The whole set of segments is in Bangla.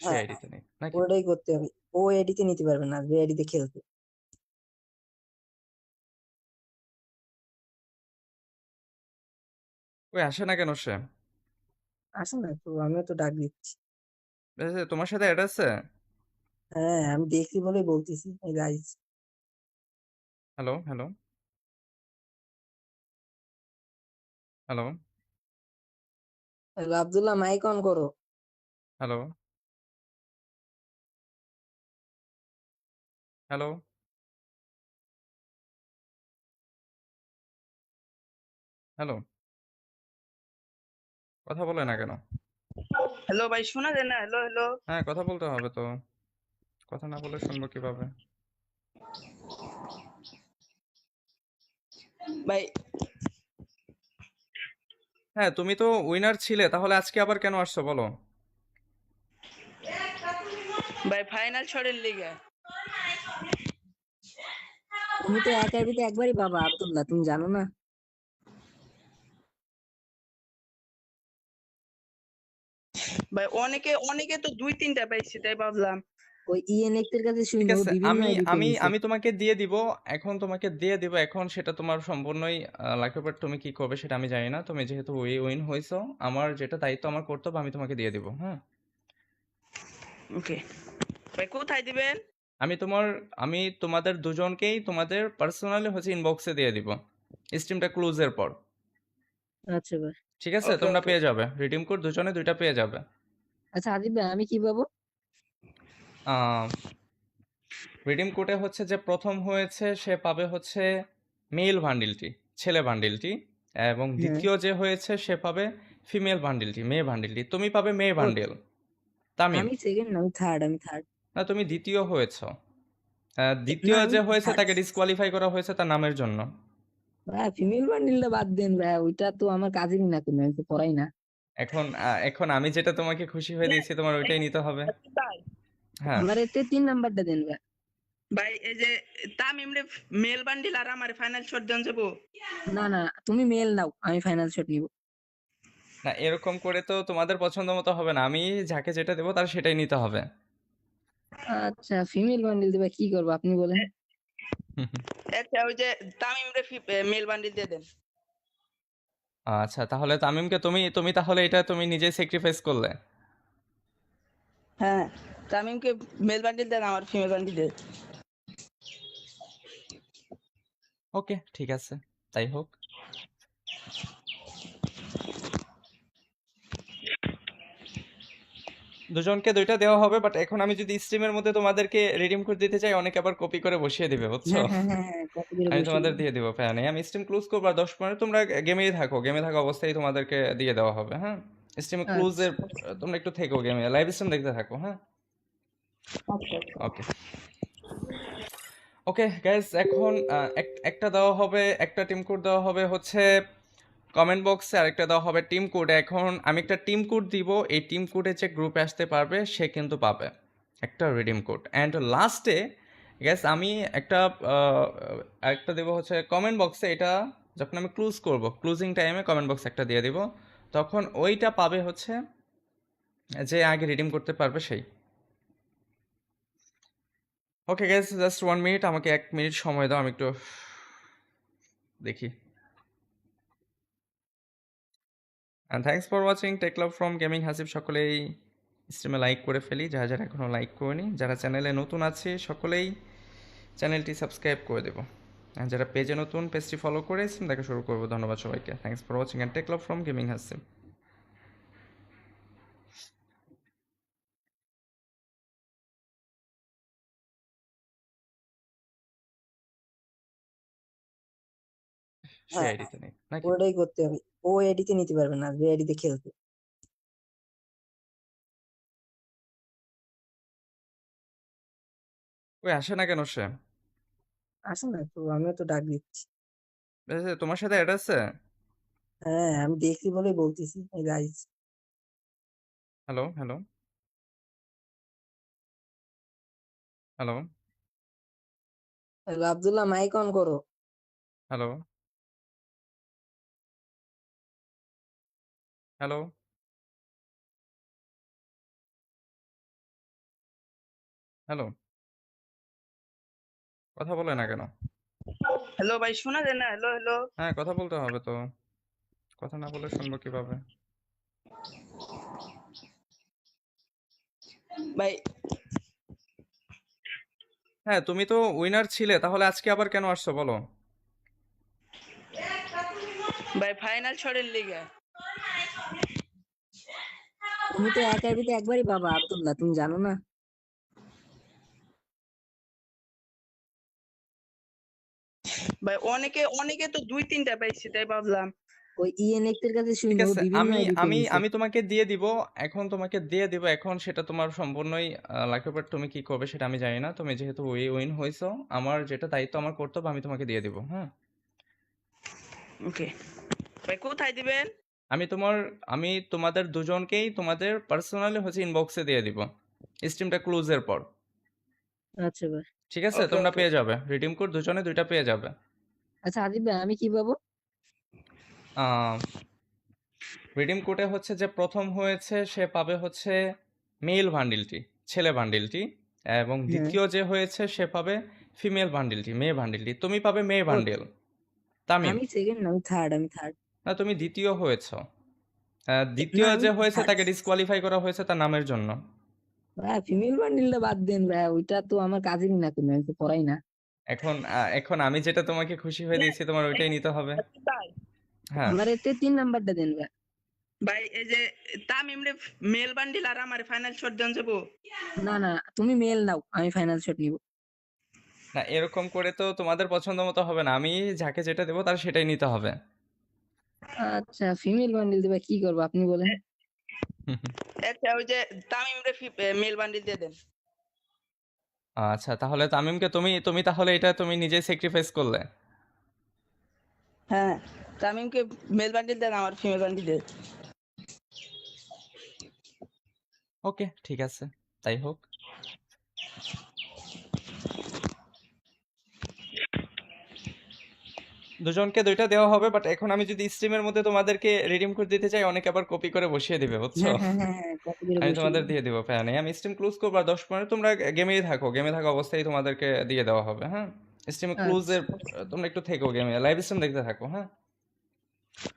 সেই হ্যাঁ, আইডিতে নেই নাকি? ওটাই করতে হবে। ও আইডিতে নিতে পারবে না, যে আইডিতে খেলবে। ওই আসে না কেন সে? আসে না তো, আমিও তো ডাক দিচ্ছি। এই যে তোমার সাথে অ্যাড আছে? হ্যাঁ, আমি দেখছি বলেই বলতেছি, এই guys. Hello, hello, hello, hello Abdullah, mic on করো। Hello, hello, hello. কথা বলে না কেন? হ্যালো ভাই, শোনা যায় না? হ্যালো হ্যালো হ্যাঁ, কথা বলতে হবে তো। কথা না বলে শুনবো কিভাবে? ভাই। হ্যাঁ, তুমি তো উইনার ছিলে, তাহলে আজকে আবার কেন আসছো বলো? ভাই ফাইনাল শটের লিগে। তুমি তো এক আইডিতে একবারই পাবা আব্দুল্লাহ, তুমি জানো না? ভাই অনেকে অনেকে তো দুই তিনটা পাইছে, তাই ভাবলাম। ওই ইএনএক্স এর কাছে ঠিক শুনো, আছে, বিভিন্ন আমি আইডিতে আমি নিছে। আমি তোমাকে দিয়ে দিব। এখন তোমাকে দিয়ে দিব, এখন সেটা তোমার সম্পূর্ণই লাগবে, বাট তুমি কি করবে সেটা আমি জানি না। তুমি যেহেতু উইন হয়েছো, আমার যেটা দায়িত্ব, আমার কর্তব্য, আমি তোমাকে দিয়ে দিব। হ্যাঁ, ওকে ভাই, কোথায় দিবেন? আমি তোমার আমি তোমাদের দুজনকেই তোমাদের পার্সোনালি হচ্ছে ইনবক্সে দিয়ে দিব, স্ট্রিমটা ক্লোজের পর। আচ্ছা ভাই। ঠিক আছে, ওকে তোমরা ওকে। পেয়ে যাবে রিডিম কোড, দুজনে দুইটা পেয়ে যাবে। আচ্ছা আদিব ভাই, আমি কি পাবো? রিডিম কোডে হচ্ছে যে প্রথম হয়েছে সে পাবে হচ্ছে মেল বান্ডিলটি, ছেলে বান্ডিলটি, এবং হ্যাঁ। দ্বিতীয় যে হয়েছে সে পাবে ফিমেল বান্ডিলটি, মেয়ে বান্ডিলটি। তুমি পাবে মেয়ে ও, বান্ডিল। তামিম, আমি সেকেন্ড না, আমি থার্ড, আমি থার্ড। না তুমি দ্বিতীয় হয়েছ। না, দ্বিতীয় আমি যে হয়েছে থার্ড। তাকে ডিসকোয়ালিফাই করা হয়েছে তার নামের জন্য। ভাই ফিমেল বান্ডিলটা বাদ দেন ভাই, ওইটা তো আমার কাজেরই না, কোনো আমি তো পড়াই না। এখন আমি যেটা তোমাকে খুশি হয়ে দিয়েছি, তোমার ওইটাই নিতে হবে। তাই হ্যাঁ, আমার এতে 3 নাম্বারটা দেন ভাই। ভাই, এই যে তামিম রে মেল বান্ডিল আর আমার ফাইনাল শট দেন যাবো। না না, তুমি মেল নাও, আমি ফাইনাল শট নিব। না এরকম করে তো তোমাদের পছন্দ মতো হবে না, আমি যাকে যেটা দেবো তার সেটাই নিতে হবে। আচ্ছা, ফিমেল বান্ডিল দিবা, কি করবো আপনি বলেন? আচ্ছা, ওই যে তামিম রে মেল বান্ডিল দিয়ে দেন। আচ্ছা, তাহলে তামিমকে তুমি তুমি তাহলে এটা তুমি নিজেই স্যাক্রিফাইস করলে। হ্যাঁ, তামিমকে মেল বান্ডিল দেন, আমার ফিমেল বান্ডিল দেন। ওকে, ঠিক আছে, তাই হোক। দুজনকে দুইটা দেওয়া হবে, বাট এখন আমি যদি স্ট্রিমের মধ্যে তোমাদেরকে রিডিম কোড দিতে চাই, অনেকে আবার কপি করে বসিয়ে দিবে, বুঝছো? হ্যাঁ হ্যাঁ হ্যাঁ হ্যাঁ, কপি করে আমি বসিয়ে তোমাদের দিন। দিয়ে দিব, প্যারা নেই। আমি স্ট্রিম ক্লোজ করবো আর 10 মিনিট তোমরা গেমেই থাকো, গেমে থাকা অবস্থায় তোমাদেরকে দিয়ে দেওয়া হবে। হ্যাঁ, স্ট্রিমে আচ্ছা ক্লোজের তোমরা একটু থেকো, গেমে লাইভ স্ট্রিম দেখতে থাকো। হ্যাঁ, আচ্ছা আচ্ছা। ওকে। ওকে গাইস, এখন একটা দেওয়া হবে, একটা টিম কোড দেওয়া হবে হচ্ছে কমেন্ট বক্সে, আরেকটা দেওয়া হবে টিম কোড। এখন আমি একটা টিম কোড দিব, এই টিম কোডে যে গ্রুপে আসতে পারবে সে কিন্তু পাবে একটা রিডিম কোড। অ্যান্ড লাস্টে গ্যাস আমি একটা একটা দেবো হচ্ছে কমেন্ট বক্সে, এটা যখন আমি ক্লোজ করব, ক্লোজিং টাইমে কমেন্ট বক্সে একটা দিয়ে দিব, তখন ওইটা পাবে হচ্ছে যে আগে রিডিম করতে পারবে সেই। ওকে গ্যাস, জাস্ট 1 মিনিট, আমাকে 1 মিনিট সময় দাও, আমি একটু দেখি। And thanks for watching take love from gaming Hasib. সকলেই স্ট্রিমে লাইক করে ফেলি, যারা যারা এখনও লাইক করেনি। যারা চ্যানেলে নতুন আছে সকলেই চ্যানেলটি সাবস্ক্রাইব করে দেবো। আর যারা পেজে নতুন, পেজটি ফলো করে স্ট্রিম দেখা শুরু করবো। ধন্যবাদ সবাইকে। Thanks for watching and take love from gaming Hasib. সেই হ্যাঁ, আইডিতে নেই নাকি? ওটাই করতে হবে। ও আইডিতে নিতে পারবে না, যে আইডিতে খেলবে। ওই আসে না কেন সে? আসে না তো, আমিও তো ডাক দিচ্ছি। এই যে তোমার সাথে অ্যাড আছে? হ্যাঁ, আমি দেখছি বলেই বলতেছি, এই guys. Hello, hello, hello, hello Abdullah, mic on করো। Hello, hello. হ্যালো, কথা বলে না কেন? হ্যালো ভাই, শোনা যায় না? হ্যালো হ্যালো হ্যাঁ, কথা বলতে হবে তো। কথা না বলে শুনবো কিভাবে? ভাই। হ্যাঁ, তুমি তো উইনার ছিলে, তাহলে আজকে আবার কেন আসছো বলো? ভাই ফাইনাল শটের লিগে। তুমি তো এক আইপিতে একবারই পাবা আব্দুল্লাহ, তুমি জানো না? ভাই অনেকে অনেকে তো 2-3টা পাইছে, তাই ভাবলাম। ওই ইএনএক্স এর কাছে ঠিক শুনো, আছে, বিভিন্ন আমি আইডিতে আমি নিছে। আমি তোমাকে দিয়ে দিব। এখন তোমাকে দিয়ে দিব, এখন সেটা তোমার সম্পূর্ণই লাগবে, বাট তুমি কি করবে সেটা আমি জানি না। তুমি যেহেতু উইন হয়েছো, আমার যেটা দায়িত্ব, আমার কর্তব্য, আমি তোমাকে দিয়ে দিব। হ্যাঁ, ওকে ভাই, কোথায় দিবেন? আমি তোমার আমি তোমাদের দুজনকেই তোমাদের পার্সোনালি হচ্ছে ইনবক্সে দিয়ে দিব, স্ট্রিমটা ক্লোজের পর। আচ্ছা ভাই। ঠিক আছে, ওকে তোমরা ওকে। পেয়ে যাবে রিডিম কোড, দুজনে দুইটা পেয়ে যাবে। আচ্ছা আদিব ভাই, আমি কি পাবো? রিডিম কোডে হচ্ছে যে প্রথম হয়েছে সে পাবে হচ্ছে মেল বান্ডিলটি, ছেলে বান্ডিলটি, এবং হ্যাঁ। দ্বিতীয় যে হয়েছে সে পাবে ফিমেল বান্ডিলটি, মেয়ে বান্ডিলটি। তুমি পাবে মেয়ে ও, বান্ডিল। তামিম, আমি সেকেন্ড না, আমি থার্ড। না তুমি দ্বিতীয় হয়েছো। না, দ্বিতীয় আমি যে হয়েছে থার্ড। তাকে ডিসকোয়ালিফাই করা হয়েছে তার নামের জন্য। ভাই ফিমেল বান্ডিলটা বাদ দেন ভাই, ওইটা তো আমার কাজেরই না কোনো, আমি তো পড়াই না। এখন আমি যেটা তোমাকে খুশি হয়ে দিয়েছি, তোমার ওইটাই নিতে হবে। তাই হ্যাঁ, আমার এতে 3 নাম্বারটা দেন ভাই। ভাই, এই যে তামিম রে মেল বান্ডিল আর আমার ফাইনাল শট দেন যাবো। না না, তুমি মেল নাও, আমি ফাইনাল শট নিব। না এরকম করে তো তোমাদের পছন্দ মতো হবে না, আমি যাকে যেটা দেবো তার সেটাই নিতে হবে। আচ্ছা, ফিমেল বান্ডিল দিবা, কি করবো আপনি বলেন? আচ্ছা, ওই যে তামিম রে মেল বান্ডিল দিয়ে দেন। আচ্ছা, তাহলে তামিমকে তুমি তুমি তাহলে এটা তুমি নিজেই স্যাক্রিফাইস করলে। হ্যাঁ, তামিমকে মেল বান্ডিল দেন, আমার ফিমেল বান্ডিল দেন। ওকে, ঠিক আছে, তাই হোক। দুজনকে দুইটা দেওয়া হবে, বাট এখন আমি যদি স্ট্রিমের মধ্যে তোমাদেরকে রিডিম কোড দিতে চাই, অনেকে আবার কপি করে বসিয়ে দিবে, বুঝছো? হ্যাঁ হ্যাঁ হ্যাঁ হ্যাঁ, কপি করে আমি বসিয়ে তোমাদের দিন। দিয়ে দিব, প্যান নেই। আমি স্ট্রিম ক্লোজ করবো আর 10 মিনিট তোমরা গেমেই থাকো, গেমে থাকা অবস্থায় তোমাদেরকে দিয়ে দেওয়া হবে। হ্যাঁ, স্ট্রিমে ক্লোজের আচ্ছা তোমরা একটু থেকো, গেমে লাইভ স্ট্রিম দেখতে থাকো। হ্যাঁ,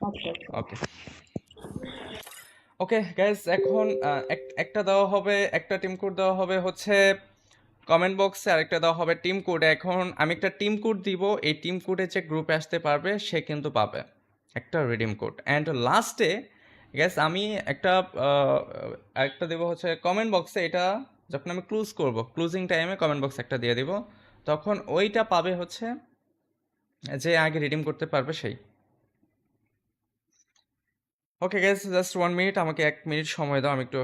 আচ্ছা। ওকে ওকে গাইজ, এখন একটা দেওয়া হবে, একটা টিম কোড দেওয়া হবে হচ্ছে কমেন্ট বক্সে, আরেকটা দেওয়া হবে টিম কোড। এখন আমি একটা টিম কোড দিব, এই টিম কোডে যে গ্রুপে আসতে পারবে সে কিন্তু পাবে একটা রিডিম কোড। অ্যান্ড লাস্টে গ্যাস আমি একটা একটা দেবো হচ্ছে কমেন্ট বক্সে। এটা যখন আমি ক্লোজ করব, ক্লোজিং টাইমে কমেন্ট বক্সে একটা দিয়ে দিব, তখন ওইটা পাবে হচ্ছে যে আগে রিডিম করতে পারবে সেই। ওকে গ্যাস, জাস্ট 1 মিনিট, আমাকে 1 মিনিট সময় দাও, আমি একটু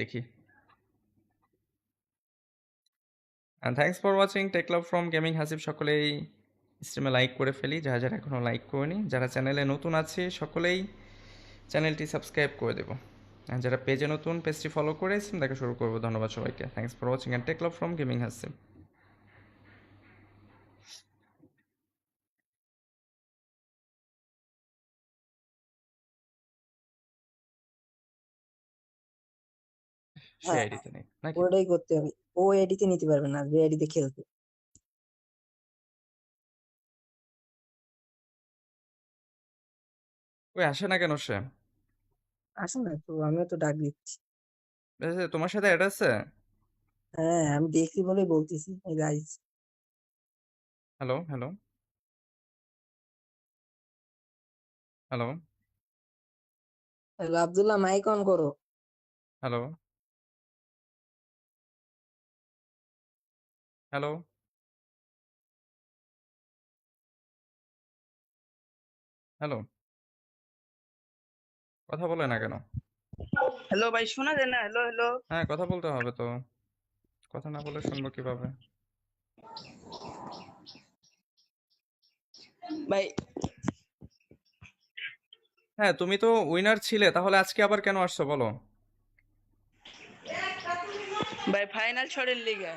দেখি। And thanks for watching take love from gaming Hasib. সকলেই স্ট্রিমে লাইক করে ফেলি, যারা যারা এখনও লাইক করেনি। যারা চ্যানেলে নতুন আছে সকলেই চ্যানেলটি সাবস্ক্রাইব করে দেবো। আর যারা পেজে নতুন, পেজটি ফলো করে স্ট্রিম দেখা শুরু করবো। ধন্যবাদ সবাইকে। Thanks for watching and take love from gaming Hasib. সে হ্যাঁ, আইডিতে নেই নাকি? ওটাই করতে হবে। ও এডিতে নিতে পারবে না, যে এডিতে খেলতে। ওই আসে না কেন সে? আসে না তো, আমিও তো ডাক দিচ্ছি। তোমার সাথে অ্যাড আছে? হ্যাঁ, আমি দেখছি বলেই বলতেছি, এই guys. Hello hello hello hello Abdullah, mic on করো। হ্যালো হ্যালো হ্যালো, কথা বলে না কেন? হ্যালো ভাই, শোনা যায় না? হ্যালো হ্যালো হ্যাঁ, কথা বলতে হবে তো। কথা না বলে শুনবো কিভাবে? ভাই। হ্যাঁ, তুমি তো উইনার ছিলে, তাহলে আজকে আবার কেন আসছো বলো? ভাই ফাইনাল শটের লিগে।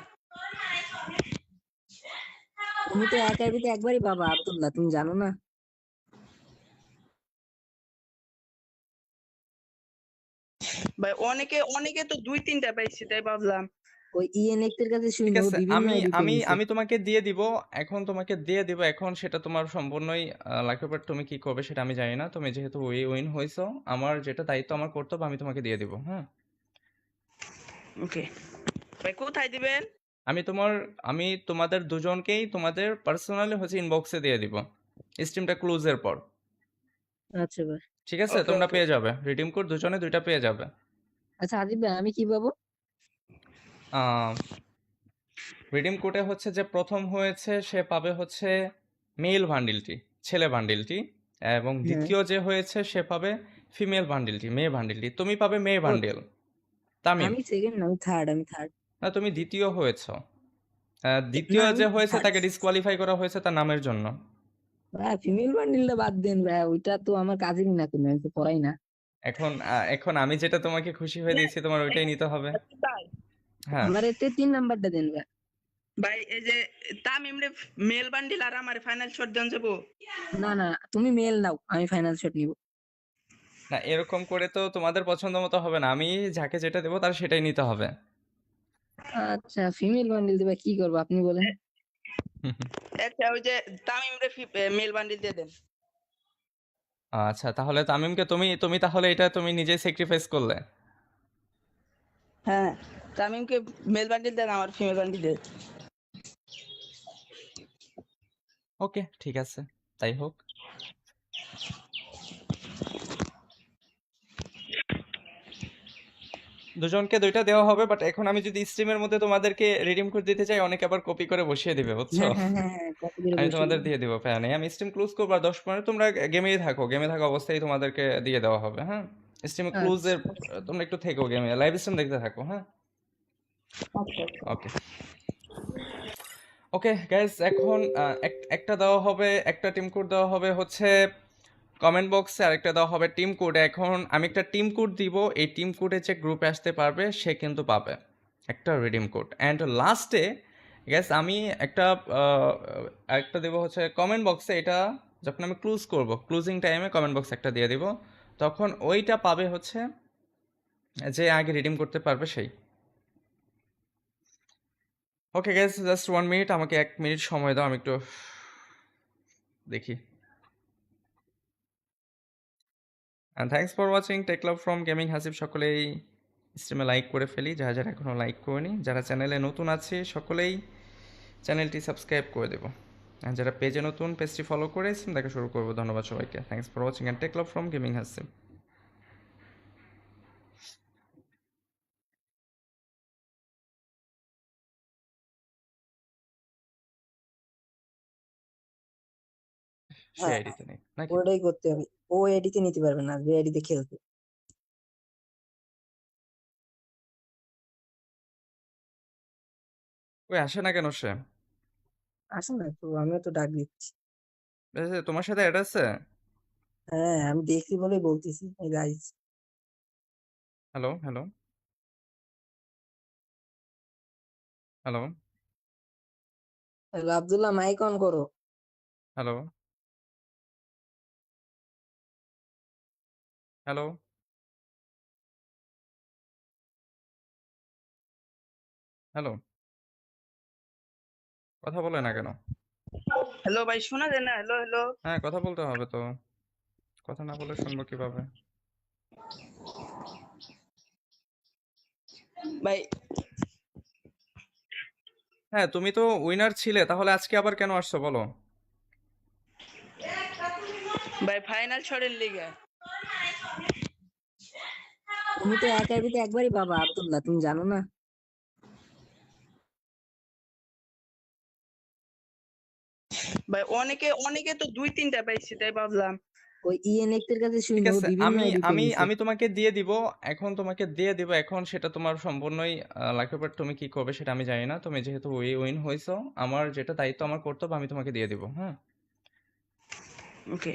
তুমি তো এক আইপিতে একবারই পাবা আব্দুল্লাহ, তুমি জানো না? ভাই অনেকে অনেকে তো 2-3টা পাইছে, তাই ভাবলাম। ওই ইএনএক্স এর কাছে ঠিক শুনে ও আছে, বিভিন্ন আমি আইডিতে আমি নিছে। আমি তোমাকে দিয়ে দিব। এখন তোমাকে দিয়ে দিব, এখন সেটা তোমার সম্পূর্ণই লাগবে, বাট তুমি কি করবে সেটা আমি জানি না। তুমি যেহেতু উইন হইছো, আমার যেটা দায়িত্ব, আমার কর্তব্য, আমি তোমাকে দিয়ে দিব। হ্যাঁ, ওকে ভাই, কোথায় দিবেন? আমি তোমার আমি তোমাদের দুজনকেই তোমাদের পার্সোনালি ইনবক্সে দিয়ে দিব, স্ট্রিমটা ক্লোজের পর। আচ্ছা ভাই। ঠিক আছে, ওকে তোমরা ওকে। পেয়ে যাবে রিডিম কোড, দুজনে দুইটা পেয়ে যাবে। আচ্ছা আদিব ভাই, আমি কি পাবো? রিডিম কোডে যে প্রথম হয়েছে সে পাবে মেল বান্ডিলটি, ছেলে বান্ডিলটি, এবং হ্যাঁ। দ্বিতীয় যে হয়েছে সে পাবে ফিমেল বান্ডিলটি, মেয়ে বান্ডিলটি। তুমি পাবে মেয়ে ও, বান্ডিল। তামিম, আমি সেকেন্ড না, আমি থার্ড। না তুমি দ্বিতীয় হয়েছো। না, দ্বিতীয় আমি যে হয়েছে থার্ড। তাকে ডিসকোয়ালিফাই করা হয়েছে তার নামের জন্য। ভাই ফিমেল বান্ডিলটা বাদ দেন ভাই, ওইটা তো আমার কাজেরই না কোনো, আমি তো পড়াই না। এখন আমি যেটা তোমাকে খুশি হয়ে দিয়েছি, তোমার ওইটাই নিতে হবে। ভাই হ্যাঁ, আমার এতে 3 নাম্বারটা দেন ভাই। ভাই, এই যে তামিম রে মেল বান্ডিল আর আমার ফাইনাল শট দেন যাবো। না না, তুমি মেল নাও, আমি ফাইনাল শট নিব। না এরকম করে তো তোমাদের পছন্দ মতো হবে না, আমি যাকে যেটা দেবো তার সেটাই নিতে হবে। আচ্ছা, ফিমেল বান্ডিল দিবা, কি করবো আপনি বলেন? আচ্ছা, ওই যে তামিম রে মেল বান্ডিল দিয়ে দেন। আচ্ছা, তাহলে তামিমকে তুমি তুমি তাহলে এটা তুমি নিজেই স্যাক্রিফাইস করলে। হ্যাঁ, তামিমকে মেল বান্ডিল দেন, আমার ফিমেল বান্ডিল দেন। ওকে, ঠিক আছে, তাই হোক। দুজনকে দুইটা দেওয়া হবে, বাট এখন আমি যদি স্ট্রিমের মধ্যে তোমাদেরকে রিডিম কোড দিতে চাই, অনেকে আবার কপি করে বসিয়ে দিবে, বুঝছো? হ্যাঁ হ্যাঁ হ্যাঁ হ্যাঁ, কপি করে আমি বসিয়ে তোমাদের দিন। দিয়ে দিব, প্যারা নেই। আমি স্ট্রিম ক্লোজ করবো আর 10 মিনিট তোমরা গেমেই থাকো, গেমে থাকা অবস্থায় তোমাদেরকে দিয়ে দেওয়া হবে। হ্যাঁ, স্ট্রিমে আচ্ছা ক্লোজের তোমরা একটু থেকো, গেমে লাইভ স্ট্রিম দেখতে থাকো। হ্যাঁ, আচ্ছা। ওকে ওকে গাইজ, এখন একটা দেওয়া হবে, একটা টিম কোড দেওয়া হবে কমেন্ট বক্সে, আরেকটা দেওয়া হবে টিম কোড। এখন আমি একটা টিম কোড দিব, এই টিম কোডে যে গ্রুপে আসতে পারবে সে কিন্তু পাবে একটা রিডিম কোড। অ্যান্ড লাস্টে গ্যাস আমি একটা একটা দেবো কমেন্ট বক্সে। এটা যখন আমি ক্লোজ করব, ক্লোজিং টাইমে কমেন্ট বক্সে একটা দিয়ে দিব, তখন ওইটা পাবে যে আগে রিডিম করতে পারবে সেই। ওকে গ্যাস, জাস্ট 1 মিনিট, আমাকে 1 মিনিট সময় দাও, আমি একটু দেখি। And thanks for watching take love from gaming Hasib. সকলেই স্ট্রিমে লাইক করে ফেলি, যারা যারা এখনও লাইক করেনি। যারা চ্যানেলে নতুন আছে সকলেই চ্যানেলটি সাবস্ক্রাইব করে দেবো। আর যারা পেজে নতুন, পেজটি ফলো করে স্ট্রিম দেখা শুরু করবো। ধন্যবাদ সবাইকে। Thanks for watching and take love from gaming Hasib. সে হ্যাঁ, আইডিতে নেই নাকি? ওটাই করতে হবে। ও এডিতে নিতে পারবে না, যে এডিতে খেলতে। ওই আসে না কেন সে? আসে না তো, আমিও তো ডাক দিচ্ছি। তোমার সাথে অ্যাড আছে? হ্যাঁ, আমি দেখছি বলেই বলতেছি, guys. Hello hello hello hello Abdullah, mic on করো। হ্যালো হ্যালো হ্যালো, কথা বলে না কেন? হ্যালো ভাই, শোনা যায় না? হ্যালো হ্যালো হ্যাঁ, কথা বলতে হবে তো, কথা না বলে শুনবো কিভাবে? ভাই। হ্যাঁ, তুমি তো উইনার ছিলে, তাহলে আজকে আবার কেন আসছো বলো? ভাই ফাইনাল শটের লিগে। তুমি তো এক আইডিতে একবারই পাবা আব্দুল্লাহ, তুমি জানো না? ভাই অনেকে অনেকে তো 2-3টা পাইছে, তাই ভাবলাম। ওই ইএনএক্স এর কাছে ঠিক শুনে ও আছে, বিভিন্ন আমি আইডিতে আমি নিছে। আমি তোমাকে দিয়ে দিব। তোমাকে দিয়ে দিব, এখন সেটা তোমার সম্পূর্ণই লাগবে, বাট তুমি কি করবে সেটা আমি জানি না। তুমি যেহেতু উইন হয়েছো, আমার যেটা দায়িত্ব, আমার কর্তব্য, আমি তোমাকে দিয়ে দিব। হ্যাঁ, ওকে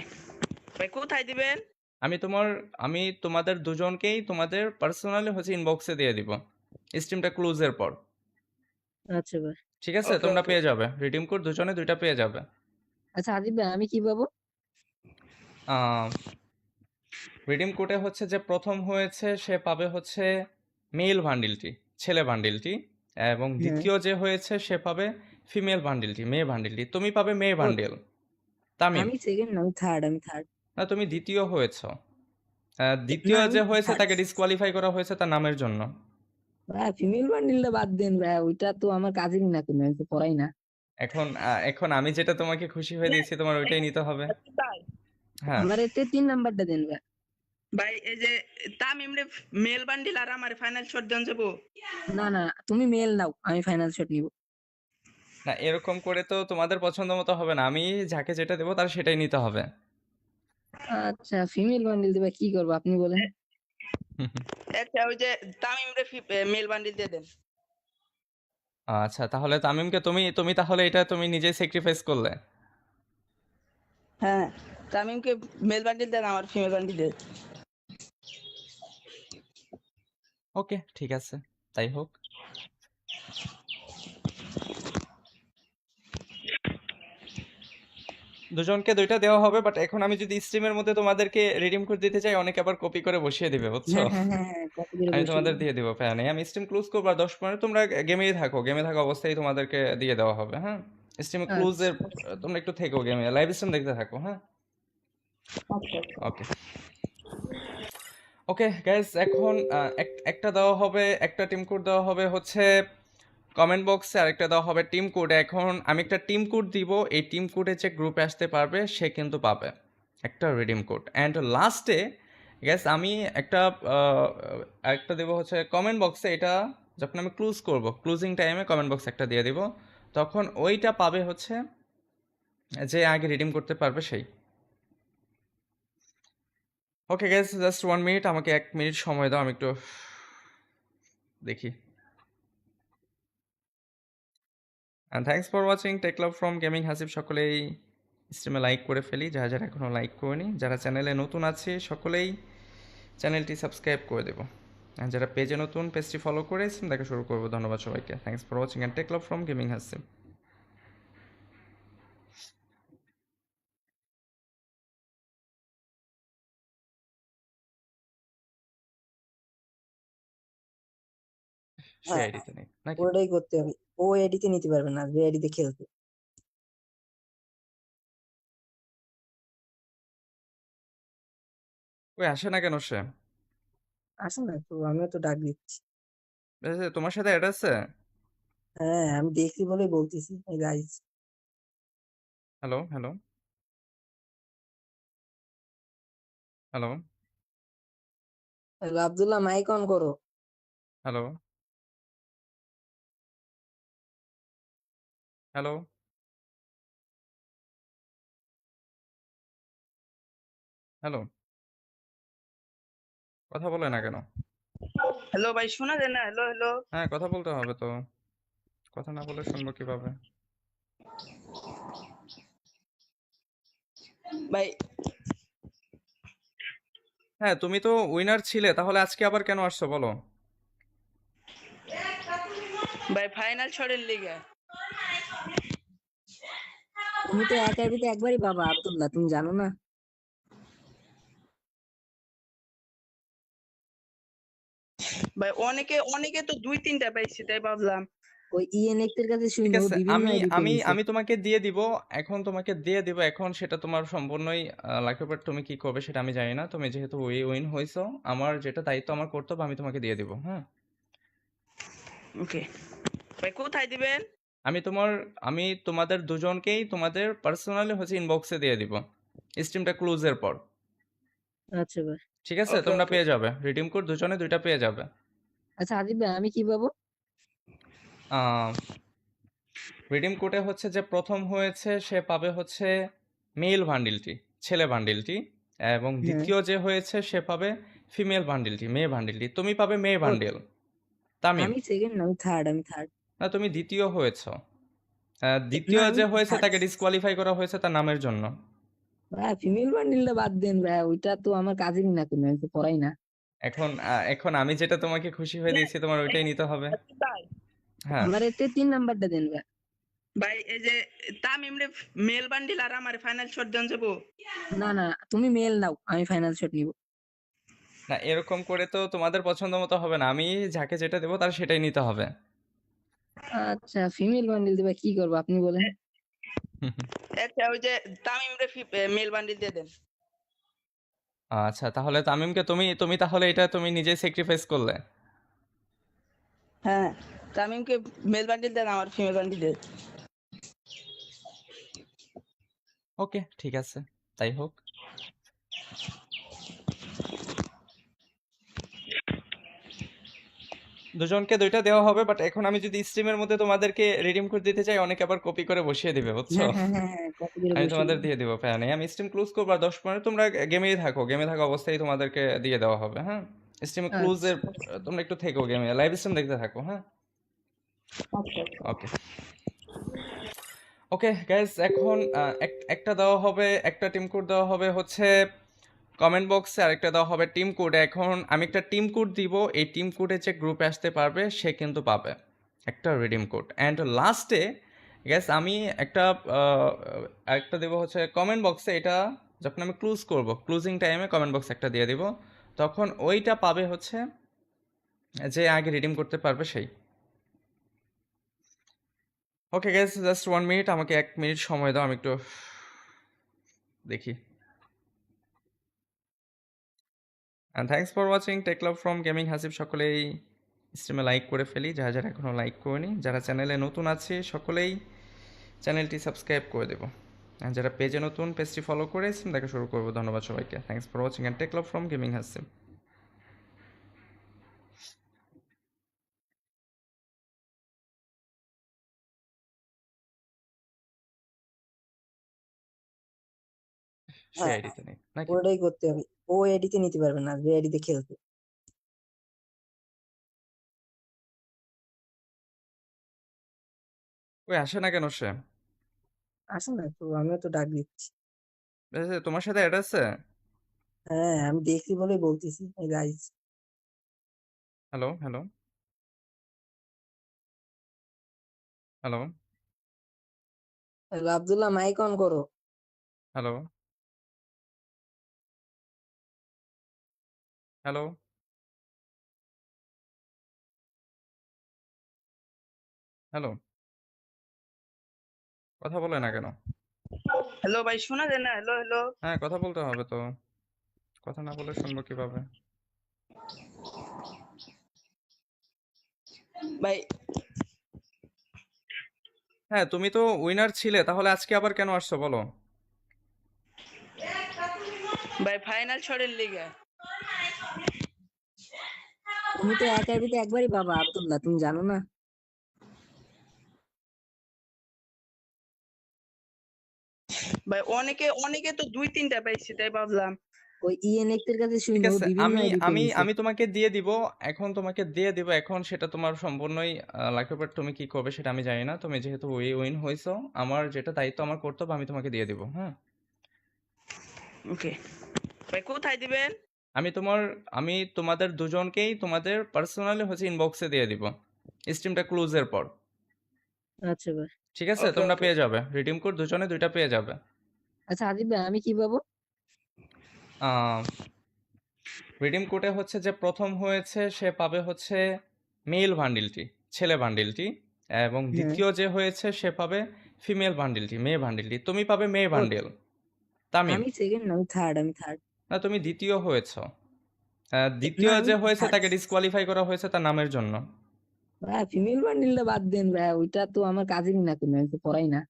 ভাই, কোথায় দিবেন? আমি তোমার আমি তোমাদের দুজনকেই তোমাদের পার্সোনালি ইনবক্সে দিয়ে দিব, স্ট্রিমটা ক্লোজের পর। আচ্ছা ভাই। ঠিক আছে, ওকে তোমরা ওকে। পেয়ে যাবে রিডিম কোড, দুজনে দুইটা পেয়ে যাবে। আচ্ছা আদিব ভাই, আমি কি পাবো? রিডিম কোডে যে প্রথম হয়েছে সে পাবে মেল বান্ডিলটি, ছেলে বান্ডিলটি, এবং হ্যাঁ দ্বিতীয় যে হয়েছে সে পাবে ফিমেল বান্ডিলটি, মেয়ে বান্ডিলটি। তুমি পাবে মেয়ে ও বান্ডিল। তামিম, আমি সেকেন্ড না, আমি থার্ড। না তুমি দ্বিতীয় হয়েছো। না দ্বিতীয় আমি যে হয়েছে থার্ড। তাকে ডিসকোয়ালিফাই করা হয়েছে তার নামের জন্য। ভাই ফিমেল বান্ডিলটা বাদ দেন ভাই, ওইটা তো আমার কাজেরই না কোনো, আমি তো পড়াই না। এখন আমি যেটা তোমাকে খুশি হয়ে দিয়েছি তোমার ওইটাই নিতে হবে। ভাই হ্যাঁ, আমার এতে 3 নাম্বারটা দেন ভাই। ভাই এই যে তামিম রে মেল বান্ডিল আর আমার ফাইনাল শট দেন যাবো। না না, তুমি মেল নাও, আমি ফাইনাল শট নিব। না এরকম করে তো তোমাদের পছন্দ মতো হবে না, আমি যাকে যেটা দেবো তার সেটাই নিতে হবে। আচ্ছা ফিমেল বান্ডিল দিবা, কি করবো আপনি বলেন। আচ্ছা ওই যে তামিম রে মেল বান্ডিল দিয়ে দেন। আচ্ছা তাহলে তামিমকে তুমি তুমি তাহলে এটা তুমি নিজেই স্যাক্রিফাইস করলে। হ্যাঁ তামিমকে মেল বান্ডিল দেন, আমার ফিমেল বান্ডিল দেন। ওকে ঠিক আছে, তাই হোক। দুজনকে দুইটা দেওয়া হবে, বাট এখন আমি যদি স্ট্রিমের মধ্যে তোমাদেরকে রিডিম কোড দিতে চাই অনেকে আবার কপি করে বসিয়ে দিবে, বুঝছো? হ্যাঁ কপি করে আমি বসিয়ে তোমাদের দিন। দিয়ে দিব, প্যারা নেই। আমি স্ট্রিম ক্লোজ করবো আর 10 মিনিট তোমরা গেমেই থাকো, গেমে থাকা অবস্থায় তোমাদেরকে দিয়ে দেওয়া হবে। হ্যাঁ, স্ট্রিমে আচ্ছা ক্লোজের তোমরা একটু থেকো, গেমে লাইভ স্ট্রিম দেখতে থাকো। হ্যাঁ, আচ্ছা ওকে ওকে গাইস, এখন একটা দেওয়া হবে, একটা টিম কোড দেওয়া হবে হচ্ছে কমেন্ট বক্সে, আরেকটা দেওয়া হবে টিম কোড। এখন আমি একটা টিম কোড দিব, এই টিম কোডে যে গ্রুপে আসতে পারবে সে কিন্তু পাবে একটা রিডিম কোড। অ্যান্ড লাস্টে গ্যাস আমি একটা একটা দেবো হচ্ছে কমেন্ট বক্সে, এটা যখন আমি ক্লোজ করব ক্লোজিং টাইমে কমেন্ট বক্সে একটা দিয়ে দিব, তখন ওইটা পাবে হচ্ছে যে আগে রিডিম করতে পারবে সেই। ওকে গ্যাস, জাস্ট 1 মিনিট, আমাকে 1 মিনিট সময় দাও, আমি একটু দেখি। And thanks for watching take love from gaming Hasib. সকলেই স্ট্রিমে লাইক করে ফেলি, যারা যারা এখনও লাইক করেনি। যারা চ্যানেলে নতুন আছে সকলেই চ্যানেলটি সাবস্ক্রাইব করে দেবো। আর যারা পেজে নতুন, পেজটি ফলো করে স্ট্রিম দেখা শুরু করবো। ধন্যবাদ সবাইকে। Thanks for watching and take love from gaming Hasib. সে হ্যাঁ আইডিতে নেই নাকি? ওটাই করতে হবে। ও এডিতে নিতে পারবে না, যে এডিতে খেলতে। ওই আসে না কেন সে? আসে না তো, আমিও তো ডাক দিচ্ছি। তোমার সাথে অ্যাড আছে? হ্যাঁ আমি দেখছি বলেই বলতেছি guys. Hello hello hello Abdullah mic on করো। হ্যালো হ্যালো হ্যালো, কথা বলে না কেন? হ্যালো ভাই শোনা যায় না? হ্যালো হ্যালো হ্যাঁ, কথা বলতে হবে তো, কথা না বলে শুনবো কিভাবে? ভাই। হ্যাঁ, তুমি তো উইনার ছিলে, তাহলে আজকে আবার কেন আসছো বলো? ভাই ফাইনাল শটের লিগে। তুমি তো এক আইডিতে একবারই পাবা আব্দুল্লাহ, তুমি জানো না? ভাই অনেকে অনেকে তো 2-3টা পাইছে, তাই ভাবলাম। ওই ইএনএক্স এর কাছে ঠিক শুনো, ও আছে, বিভিন্ন আমি আইডিতে আমি নিছে। আমি তোমাকে দিয়ে দিব। এখন তোমাকে দিয়ে দিব, এখন সেটা তোমার সম্পূর্ণই লাগবে, বাট তুমি কি করবে সেটা আমি জানি না। তুমি যেহেতু উইন হয়েছো, আমার যেটা দায়িত্ব, আমার কর্তব্য, আমি তোমাকে দিয়ে দিব। হ্যাঁ, ওকে ভাই কোথায় দিবেন? আমি তোমার আমি তোমাদের দুজনকেই তোমাদের পার্সোনালি হচ্ছে ইনবক্সে দিয়ে দিব স্ট্রিমটা ক্লোজের পর। আচ্ছা ভাই। ঠিক আছে, ওকে তোমরা ওকে। পেয়ে যাবে রিডিম কোড, দুজনে দুইটা পেয়ে যাবে। আচ্ছা আজিব ভাই, আমি কি পাবো? রিডিম কোডে হচ্ছে যে প্রথম হয়েছে সে পাবে হচ্ছে মেল বান্ডিলটি, ছেলে বান্ডিলটি। এবং হ্যাঁ দ্বিতীয় যে হয়েছে সে পাবে ফিমেল বান্ডিলটি, মেয়ে বান্ডিলটি। তুমি পাবে মেয়ে ও বান্ডিল। তামিম, আমি সেকেন্ড না, আমি থার্ড। না তুমি দ্বিতীয় হয়েছো। না দ্বিতীয় আমি যে হয়েছে থার্ড। তাকে ডিসকোয়ালিফাই করা হয়েছে তার নামের জন্য। ভাই ফিমেল বান্ডিলটা বাদ দেন ভাই, ওইটা তো আমার কাজেরই না কোনো, আমি তো পড়াই না। এখন আমি যেটা তোমাকে খুশি হয়ে দিয়েছি তোমার ওইটাই নিতে হবে। তাই হ্যাঁ, আমার এতে 3 নাম্বারটা দেন ভাই। ভাই এই যে তামিম রে মেল বান্ডিল আর আমার ফাইনাল শট দেন যাবো। না না, তুমি মেল নাও, আমি ফাইনাল শট নিব। না এরকম করে তো তোমাদের পছন্দ মতো হবে না, আমি যাকে যেটা দেবো তার সেটাই নিতে হবে। আচ্ছা ফিমেল বান্ডিল দিবা, কি করবো আপনি বলেন? একটা ওই যে তামিমরে মেল বান্ডিল দিয়ে দেন। আচ্ছা তাহলে তামিমকে তুমি তুমি তাহলে এটা তুমি নিজেই স্যাক্রিফাইস করলে। হ্যাঁ, তামিমকে মেল বান্ডিল দেন, আমার ফিমেল বান্ডিল দেন। ওকে ঠিক আছে, তাই হোক। দুজনকে দুইটা দেওয়া হবে, বাট এখন আমি যদি স্ট্রিমের মধ্যে তোমাদেরকে রিডিম কোড দিতে চাই, অনেকে আবার কপি করে বসিয়ে দিবে, বুঝছো? হ্যাঁ হ্যাঁ হ্যাঁ হ্যাঁ, কপি করে আমি বসিয়ে তোমাদের দিবো। দিয়ে দিব, প্যারা নেই। আমি স্ট্রিম ক্লোজ করবো আর 10 মিনিট তোমরা গেমে থাকো, গেমে থাকা অবস্থায় তোমাদেরকে দিয়ে দেওয়া হবে, হ্যাঁ। স্ট্রিমে আচ্ছা তোমরা একটু থেকো, গেমে লাইভ স্ট্রিম দেখতে থাকো, হ্যাঁ। আচ্ছা। ওকে ওকে গাইজ, এখন একটা দেওয়া হবে, একটা টিম কোড দেওয়া হবে হচ্ছে কমেন্ট বক্সে, আরেকটা দেওয়া হবে টিম কোড। এখন আমি একটা টিম কোড দিব, এই টিম কোডে যে গ্রুপে আসতে পারবে সে কিন্তু পাবে একটা রিডিম কোড। অ্যান্ড লাস্টে গ্যাস আমি একটা আরেকটা দেবো হচ্ছে কমেন্ট বক্সে। এটা যখন আমি ক্লোজ করব, ক্লোজিং টাইমে কমেন্ট বক্সে একটা দিয়ে দিব, তখন ওইটা পাবে হচ্ছে যে আগে রিডিম করতে পারবে সেই। ওকে গ্যাস, জাস্ট 1 মিনিট, আমাকে 1 মিনিট সময় দাও, আমি একটু দেখি। And thanks for watching take love from gaming Hasib. সকলেই স্ট্রিমে লাইক করে ফেলি, যারা যারা এখনও লাইক করেনি। যারা চ্যানেলে নতুন আছে সকলেই চ্যানেলটি সাবস্ক্রাইব করে দেবো। আর যারা পেজে নতুন, পেজটি ফলো করে স্ট্রিম দেখা শুরু করবো। ধন্যবাদ সবাইকে। Thanks for watching and take love from gaming Hasib. সে হ্যাঁ, আইডিতে নেই নাকি? ওটাই করতে হবে। ও এডিতে নিতে পারবে না, যে এডিতে খেলতে। ওই আসে না কেন সে? আসে না তো, আমিও তো ডাক দিচ্ছি। তোমার সাথে অ্যাড আছে? হ্যাঁ আমি দেখছি বলেই বলতেছি, guys. Hello hello hello Abdullah, mic on করো। হ্যালো হ্যালো হ্যালো, কথা বলে না কেন? হ্যালো ভাই, শোনা যায় না? হ্যালো হ্যালো হ্যাঁ, কথা বলতে হবে তো, কথা না বলে শুনবো কিভাবে? ভাই। হ্যাঁ, তুমি তো উইনার ছিলে, তাহলে আজকে আবার কেন আসছো বলো? ভাই ফাইনাল ছড়ের লিগে। তুমি তো এক আইডিতে একবারই পাবা আব্দুল্লাহ, তুমি জানো না? ভাই অনেকে অনেকে তো 2-3টা পাইছে, তাই ভাবলাম। ওই ইএনএক্স এর কাছে ঠিক শুনো, ও আছে, বিভিন্ন আমি আইডিতে আমি নিছে। আমি তোমাকে দিয়ে দিব। এখন তোমাকে দিয়ে দিব, এখন সেটা তোমার সম্পূর্ণই লাগবে, বাট তুমি কি করবে সেটা আমি জানি না। তুমি যেহেতু উইন হয়েছো, আমার যেটা দায়িত্ব, আমার কর্তব্য, আমি তোমাকে দিয়ে দিব, হ্যাঁ। ওকে ভাই, কোথায় দিবেন? আমি তোমার আমি তোমাদের দুজনকেই তোমাদের পার্সোনালি হচ্ছে ইনবক্সে দিয়ে দিব, স্ট্রিমটা ক্লোজের পর। আচ্ছা ভাই। ঠিক আছে, ওকে তোমরা ওকে। পেয়ে যাবে রিডিম কোড, দুজনে দুইটা পেয়ে যাবে। আচ্ছা আজিব ভাই, আমি কি পাবো? রিডিম কোডে হচ্ছে যে প্রথম হয়েছে সে পাবে হচ্ছে মেল বান্ডিলটি, ছেলে বান্ডিলটি। এবং হ্যাঁ। দ্বিতীয় যে হয়েছে সে পাবে ফিমেল বান্ডিলটি, মেয়ে বান্ডিলটি। তুমি পাবে মেয়ে ও, বান্ডিল, তামিম। আমি সেকেন্ড না, আমি থার্ড, আমি থার্ড। না, তুমি দ্বিতীয় হয়েছো। দ্বিতীয় না আমি যে হয়েছে থার্ড। তাকে ডিসকোয়ালিফাই করা হয়েছে তার নামের জন্য। ভাই ফিমেল বান্ডিলটা বাদ দেন ভাই, ওইটা তো আমার কাজেরই না কোনো, আমি তো পড়াই না।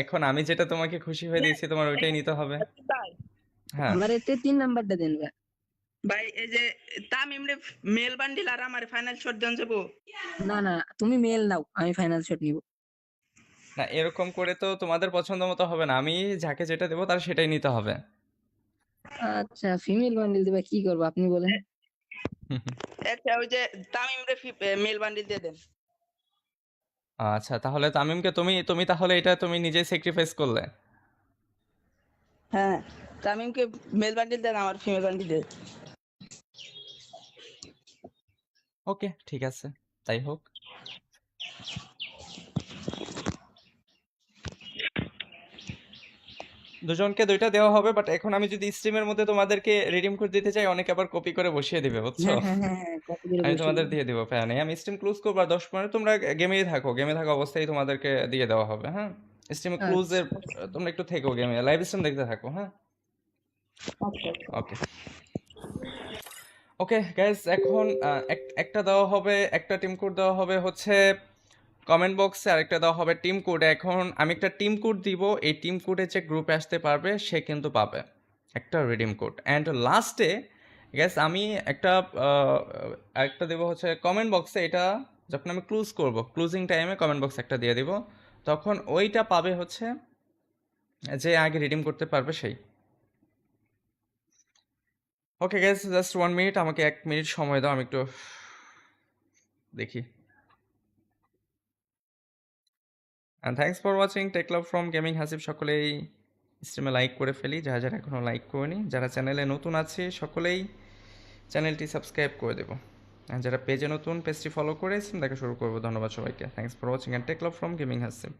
এখন আমি যেটা তোমাকে খুশি হয়ে দিয়েছি, তোমার ওইটাই নিতে হবে। তাই হ্যাঁ। আমার এতে 3 নাম্বারটা দেন ভাই। ভাই, এই যে তামিমরে মেল বান্ডিল আর আমার ফাইনাল শট দেন যাবো। না না, তুমি মেল নাও, আমি ফাইনাল শট নিব। না, এরকম করে তো তোমাদের পছন্দ মতো হবে না, আমি যাকে যেটা দেবো তার সেটাই নিতে হবে। আচ্ছা ফিমেল বান্ডিল দিবা, কি করবো আপনি বলেন? একটা ওই যে তামিমরে মেল বান্ডিল দিয়ে দেন। আচ্ছা তাহলে তামিমকে তুমি তুমি তাহলে এটা তুমি নিজেই স্যাক্রিফাইস করলে। হ্যাঁ, তামিমকে মেল বান্ডিল দেন, আমার ফিমেল বান্ডিল দেন। ওকে ঠিক আছে, তাই হোক। দুজনকে দুইটা দেওয়া হবে, বাট এখন আমি যদি স্ট্রিমের মধ্যে তোমাদেরকে রিডিম কোড দিতে চাই, অনেকে আবার কপি করে বসিয়ে দিবে, বুঝছো? হ্যাঁ হ্যাঁ হ্যাঁ হ্যাঁ, কপি করে আমি বসিয়ে তোমাদের দিবো। দিয়ে দিব, প্যারা নেই। আমি স্ট্রিম ক্লোজ করবো আর 10 মিনিট তোমরা গেমে থাকা অবস্থায় তোমাদেরকে দিয়ে দেওয়া হবে, হ্যাঁ? স্ট্রিমে ক্লোজের আচ্ছা তোমরা একটু থেকো, গেমে লাইভ স্ট্রিম দেখতে থাকো, হ্যাঁ? আচ্ছা আচ্ছা। ওকে ওকে গাইজ, এখন একটা দেওয়া হবে, একটা টিম কোড দেওয়া হবে হচ্ছে কমেন্ট বক্সে, আরেকটা দেওয়া হবে টিম কোড। এখন আমি একটা টিম কোড দিব, এই টিম কোডে যে গ্রুপে আসতে পারবে সে কিন্তু পাবে একটা রিডিম কোড। অ্যান্ড লাস্টে গ্যাস আমি একটা আরেকটা দেবো হচ্ছে কমেন্ট বক্সে। এটা যখন আমি ক্লোজ করব, ক্লোজিং টাইমে কমেন্ট বক্সে একটা দিয়ে দিব, তখন ওইটা পাবে হচ্ছে যে আগে রিডিম করতে পারবে সেই। ওকে গ্যাস, জাস্ট 1 মিনিট, আমাকে 1 মিনিট সময় দাও, আমি একটু দেখি। And thanks for watching take love from gaming Hasib. সকলেই স্ট্রিমে লাইক করে ফেলি, যারা যারা এখনও লাইক করেনি। যারা চ্যানেলে নতুন আছে সকলেই চ্যানেলটি সাবস্ক্রাইব করে দেবো। আর যারা পেজে নতুন, পেজটি ফলো করে স্ট্রিম দেখা শুরু করবো। ধন্যবাদ সবাইকে। Thanks for watching and take love from gaming Hasib.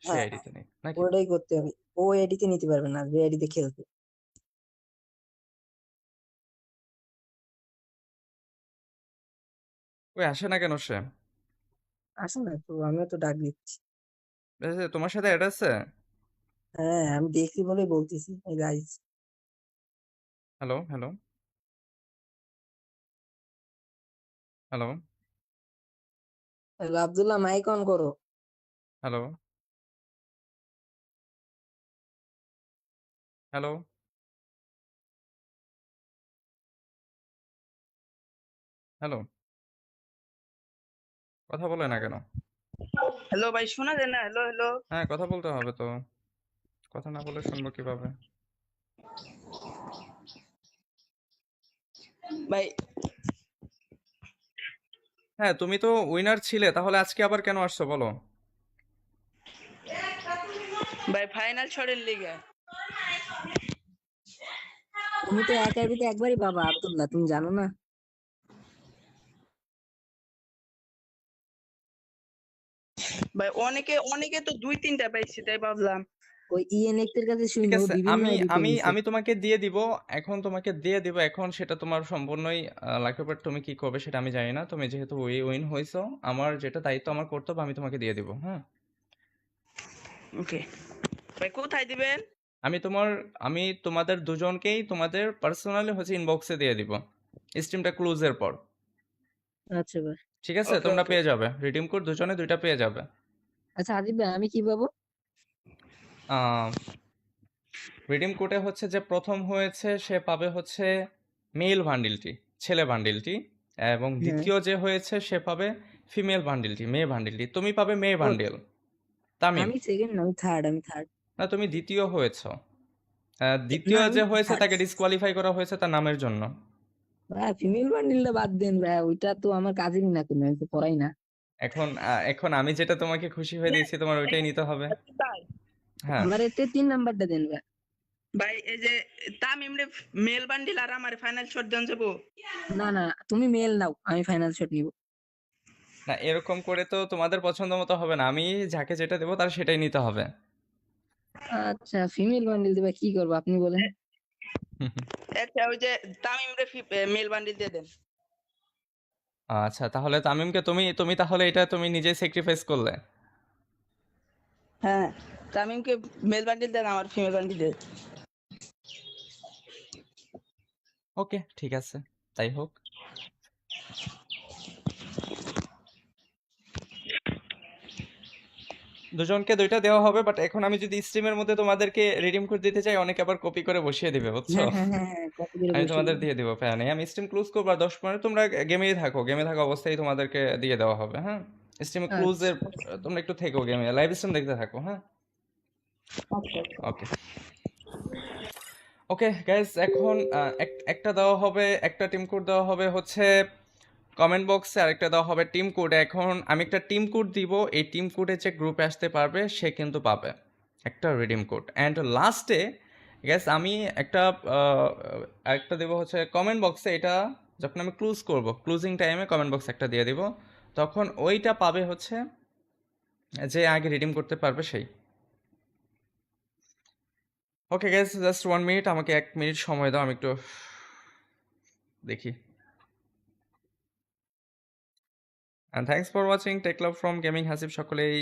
সে হ্যাঁ আইডিতে নেই নাকি? ওটাই করতে হবে। ও এডিতে নিতে পারবে না, যে এডিতে খেলতে। ওই আসে না কেন সে? আসে না তো, আমিও তো ডাক দিচ্ছি। তোমার সাথে অ্যাড আছে? হ্যাঁ আমি দেখছি বলেই বলতেছি guys. Hello hello hello hello Abdullah, mic on করো। হ্যালো হ্যালো হ্যালো, কথা বলে না কেন? হ্যালো ভাই, শোনা যায় না? হ্যালো হ্যালো হ্যাঁ, কথা বলতে হবে তো, কথা না বলে শুনবো কিভাবে? ভাই। হ্যাঁ, তুমি তো উইনার ছিলে, তাহলে আজকে আবার কেন আসছো বলো? ভাই ফাইনাল ছড়ের লিগে। তুমি তো এক আইডিতে একবারই পাবা আব্দুল্লাহ, তুমি জানো না? ভাই অনেকে অনেকে তো 2-3টা পাইছে, তাই ভাবলাম। ওই ইএনএক্স এর কাছে ঠিক শুনো, ও আছে, বিভিন্ন আমি আইডিতে আমি নিছে। আমি তোমাকে দিয়ে দিব। এখন তোমাকে দিয়ে দিব, এখন সেটা তোমার সম্পূর্ণই লাগবে, বাট তুমি কি করবে সেটা আমি জানি না। তুমি যেহেতু উইন হয়েছো, আমার যেটা দায়িত্ব, আমার কর্তব্য, আমি তোমাকে দিয়ে দিব, হ্যাঁ? ওকে ভাই, কোথায় দিবেন? আমি তোমার আমি তোমাদের দুজনকেই তোমাদের পার্সোনালি হচ্ছে ইনবক্সে দিয়ে দিব, স্ট্রিমটা ক্লোজের পর। আচ্ছা ভাই। ঠিক আছে, ওকে তোমরা ওকে। পেয়ে যাবে রিডিম কোড, দুজনে দুইটা পেয়ে যাবে। আচ্ছা আজিব ভাই, আমি কি পাবো? রিডিম কোডে হচ্ছে যে প্রথম হয়েছে সে পাবে হচ্ছে মেল বান্ডিলটি, ছেলে বান্ডিলটি। এবং হ্যাঁ। দ্বিতীয় যে হয়েছে সে পাবে ফিমেল বান্ডিলটি, মেয়ে বান্ডিলটি। তুমি পাবে মেয়ে ও, বান্ডিল, তামিম। আমি সেকেন্ড, আমি থার্ড, আমি থার্ড। না, তুমি দ্বিতীয় হয়েছো। না দ্বিতীয় আমি যে হয়েছে থার্ড। তাকে ডিসকোয়ালিফাই করা হয়েছে তার নামের জন্য। ভাই ফিমেল বান্ডিলটা বাদ দেন ভাই, ওইটা তো আমার কাজেরই না, কোনো আমি তো পড়াই না। এখন আমি যেটা তোমাকে খুশি হয়ে দিয়েছি, তোমার ওইটাই নিতে হবে। তাই হ্যাঁ। আমার এতে 3 নাম্বারটা দেন ভাই। ভাই, এই যে তামিম রে মেল বান্ডিল আর আমার ফাইনাল শট দেন যাবো। না না, তুমি মেল নাও, আমি ফাইনাল শট নিব। না, এরকম করে তো তোমাদের পছন্দ মতো হবে না, আমি যাকে যেটা দেবো তার সেটাই নিতে হবে। আচ্ছা ফিমেল বান্ডিল দিবা, কি করবো আপনি বলেন? একটা ওই যে তামিম রে মেল বান্ডিল দিয়ে দেন। আচ্ছা, তাহলে তামিমকে তুমি তুমি তাহলে এটা তুমি নিজেই স্যাক্রিফাইস করলে। হ্যাঁ, তামিমকে মেল বান্ডিল দেন, আমার ফিমেল বান্ডিল দেন। ওকে, ঠিক আছে, তাই হোক। দুজনকে দুইটা দেওয়া হবে, বাট এখন আমি যদি স্ট্রিমের মধ্যে তোমাদেরকে রিডিম কোড দিতে চাই, অনেকে আবার কপি করে বসিয়ে দিবে, বুঝছো? হ্যাঁ হ্যাঁ হ্যাঁ হ্যাঁ, কপি করে আমি বসিয়ে তোমাদের দিবো। দিয়ে দিব, প্যারা নেই। আমি স্ট্রিম ক্লোজ করবো আর 10 মিনিট তোমরা গেমে থাকা অবস্থায় তোমাদেরকে দিয়ে দেওয়া হবে, হ্যাঁ? স্ট্রিমে ক্লোজের আচ্ছা তোমরা একটু থেকো, গেমে লাইভ স্ট্রিম দেখতে থাকো, হ্যাঁ? আচ্ছা আচ্ছা। ওকে ওকে গাইজ, এখন একটা দেওয়া হবে, একটা টিম কোড দেওয়া হবে হচ্ছে কমেন্ট বক্সে, আরেকটা দেওয়া হবে টিম কোড। এখন আমি একটা টিম কোড দিব, এই টিম কোডে যে গ্রুপে আসতে পারবে সে কিন্তু পাবে একটা রিডিম কোড। অ্যান্ড লাস্টে গ্যাস আমি একটা একটা দেবো হচ্ছে কমেন্ট বক্সে, এটা যখন আমি ক্লোজ করব, ক্লোজিং টাইমে কমেন্ট বক্স একটা দিয়ে দিব, তখন ওইটা পাবে হচ্ছে যে আগে রিডিম করতে পারবে সেই। ওকে গ্যাস, জাস্ট 1 মিনিট, আমাকে 1 মিনিট সময় দাও, আমি একটু দেখি। And thanks for watching take love from gaming Hasib. সকলেই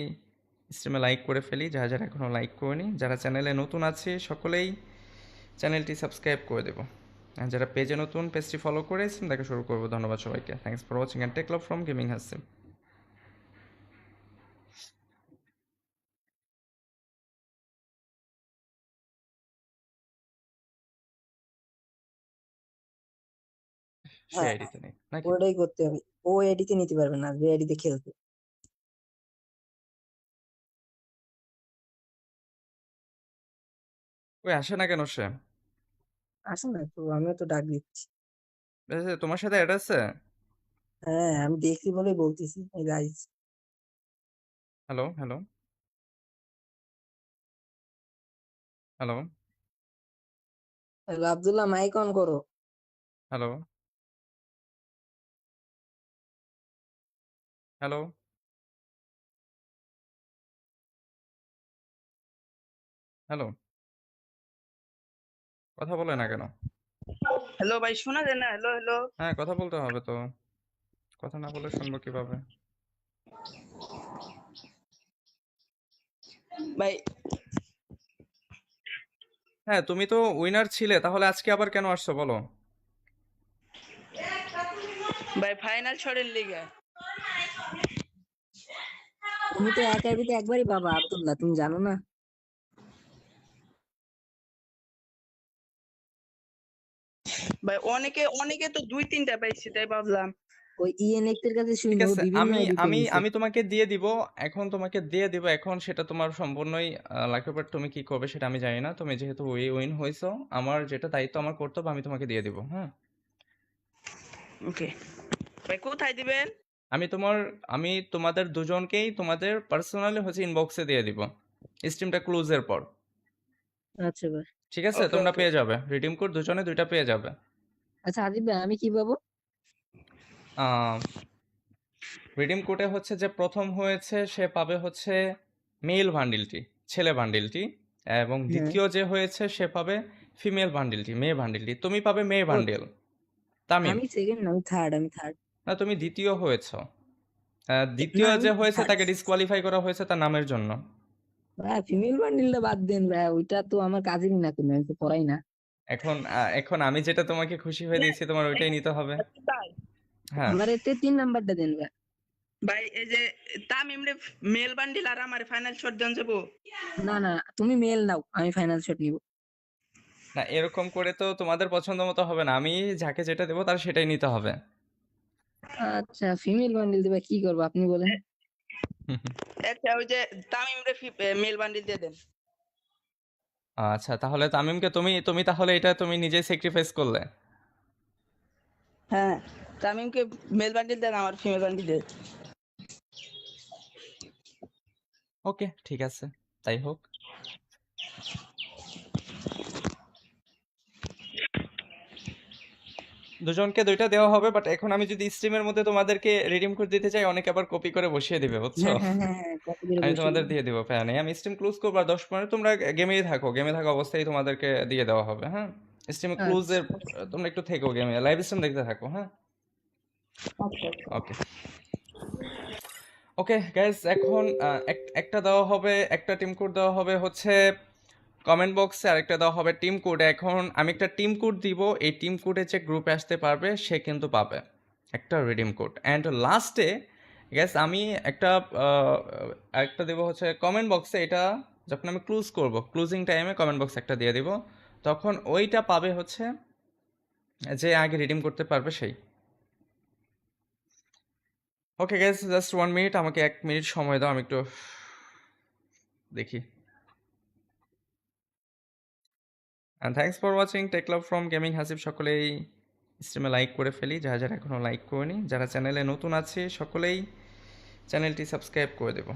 স্ট্রিমে লাইক করে ফেলি, যারা যারা এখনও লাইক করেনি, যারা চ্যানেলে নতুন আছে সকলেই চ্যানেলটি সাবস্ক্রাইব করে দেবো, আর যারা পেজে নতুন পেজটি ফলো করে স্ট্রিম দেখা শুরু করবো। ধন্যবাদ সবাইকে, thanks for watching and take love from gaming Hasib. সে হ্যাঁ, আইডিতে নেই নাকি? ওটাই করতে হবে। ও এডিতে নিতে পারবে না, যে এডিতে খেলতে। ওই আসে না কেন সে? আসে না তো, আমিও তো ডাক দিচ্ছি। তোমার সাথে অ্যাড আছে? হ্যাঁ, আমি দেখছি বলেই বলতেছি, guys. Hello hello hello hello Abdullah, mic on করো। হ্যালো হ্যালো হ্যালো, কথা বলে না কেন? হ্যালো ভাই, শোনা যায় না? হ্যালো হ্যালো হ্যাঁ, কথা বলতে হবে তো, কথা না বলে শুনবো কিভাবে? ভাই। হ্যাঁ, তুমি তো উইনার ছিলে, তাহলে আজকে আবার কেন আসছো বলো? ভাই ফাইনাল শটের লিগে। তুমি তো এক আইডিতে একবারই পাবা আব্দুল্লাহ, তুমি জানো না? ভাই অনেকে অনেকে তো 2-3টা পাইছি, তাই ভাবলাম। ওই ইএনএক্স এর কাছে ঠিক শুনো, ও আছে, বিভিন্ন আমি আইডিতে আমি নিছে। আমি তোমাকে দিয়ে দিব, এখন তোমাকে দিয়ে দিব, এখন সেটা তোমার সম্পূর্ণই লাগবে, বাট তুমি কি করবে সেটা আমি জানি না। তুমি যেহেতু উইন হয়েছো, আমার যেটা দায়িত্ব, আমার কর্তব্য, আমি তোমাকে দিয়ে দিব। হ্যাঁ, ওকে ভাই, কোথায় দিবেন? আমি তোমার, আমি তোমাদের দুজনকেই তোমাদের পার্সোনালি হচ্ছে ইনবক্সে দিয়ে দিব স্ট্রিমটা ক্লোজের পর। আচ্ছা ভাই। ঠিক আছে, ওকে তোমরা ওকে। পেয়ে যাবে রিডিম কোড, দুজনে দুইটা পেয়ে যাবে। আচ্ছা আজিব ভাই, আমি কি পাবো? রিডিম কোডে হচ্ছে যে প্রথম হয়েছে সে পাবে হচ্ছে মেল বান্ডিলটি, ছেলে বান্ডিলটি, এবং হ্যাঁ। দ্বিতীয় যে হয়েছে সে পাবে ফিমেল বান্ডিলটি, মেয়ে বান্ডিলটি। তুমি পাবে মেয়ে ও, বান্ডিল। তামিম, আমি সেকেন্ড, আমি থার্ড, আমি থার্ড। না তুমি দ্বিতীয় হয়েছো। দ্বিতীয় না, আমি যে হয়েছে থার্ড। তাকে ডিসকোয়ালিফাই করা হয়েছে তার নামের জন্য। ভাই ফিমেল বান্ডিলটা বাদ দেন ভাই, ওইটা তো আমার কাজেরই না, কোনো আমি তো পড়াই না। এখন আমি যেটা তোমাকে খুশি হয়ে দিয়েছি, তোমার ওইটাই নিতে হবে। তাই হ্যাঁ, আমার এতে 3 নাম্বারটা দেন ভাই। ভাই, এই যে তামিম রে মেল বান্ডিল আর আমার ফাইনাল শট দেন যাবো। না না, তুমি মেল নাও, আমি ফাইনাল শট নিব। না এরকম করে তো তোমাদের পছন্দ মতো হবে না, আমি যাকে যেটা দেবো তার সেটাই নিতে হবে। আচ্ছা, ফিমেল বান্ডিল দিবা, কি করবো আপনি বলেন? একটা ওই যে তামিম রে মেল বান্ডিল দিয়ে দেন। আচ্ছা, তাহলে তামিমকে তুমি তুমি তাহলে এটা তুমি নিজেই স্যাক্রিফাইস করলে। হ্যাঁ, তামিমকে মেল বান্ডিল দেন, আমার ফিমেল বান্ডিল দেন। ওকে, ঠিক আছে, তাই হোক। দুজনকে দুইটা দেওয়া হবে, বাট এখন আমি যদি স্ট্রিমের মধ্যে তোমাদেরকে রিডিম কোড দিতে চাই, অনেকে আবার কপি করে বসিয়ে দিবে, বুঝছো? হ্যাঁ হ্যাঁ হ্যাঁ হ্যাঁ, কপি করে আমি বসিয়ে তোমাদের দিবো। দিয়ে দিব, প্যারা নেই। আমি স্ট্রিম ক্লোজ করবো আর 10 মিনিট তোমরা গেমেই থাকো, গেমে থাকা অবস্থায় তোমাদেরকে দিয়ে দেওয়া হবে। হ্যাঁ, স্ট্রিমে ক্লোজের, আচ্ছা তোমরা একটু থেকো গেমে, লাইভ স্ট্রিম দেখতে থাকো। হ্যাঁ, আচ্ছা আচ্ছা। ওকে ওকে গাইজ, এখন একটা দেওয়া হবে, একটা টিম কোড দেওয়া হবে হচ্ছে কমেন্ট বক্সে, আরেকটা দেওয়া হবে টিম কোড। এখন আমি একটা টিম কোড দিব, এই টিম কোডে যে গ্রুপে আসতে পারবে সে কিন্তু পাবে একটা রিডিম কোড। অ্যান্ড লাস্টে গ্যাস আমি একটা আরেকটা দেবো হচ্ছে কমেন্ট বক্সে, এটা যখন আমি ক্লোজ করব, ক্লোজিং টাইমে কমেন্ট বক্স একটা দিয়ে দিব, তখন ওইটা পাবে হচ্ছে যে আগে রিডিম করতে পারবে সেই। ওকে গ্যাস, জাস্ট 1 মিনিট, আমাকে 1 মিনিট সময় দাও, আমি একটু দেখি। And thanks for watching take love from gaming Hasib. সকলেই স্ট্রিমে লাইক করে ফেলি, যারা যারা এখনও লাইক করেনি, যারা চ্যানেলে নতুন আছে সকলেই চ্যানেলটি সাবস্ক্রাইব করে দেবো।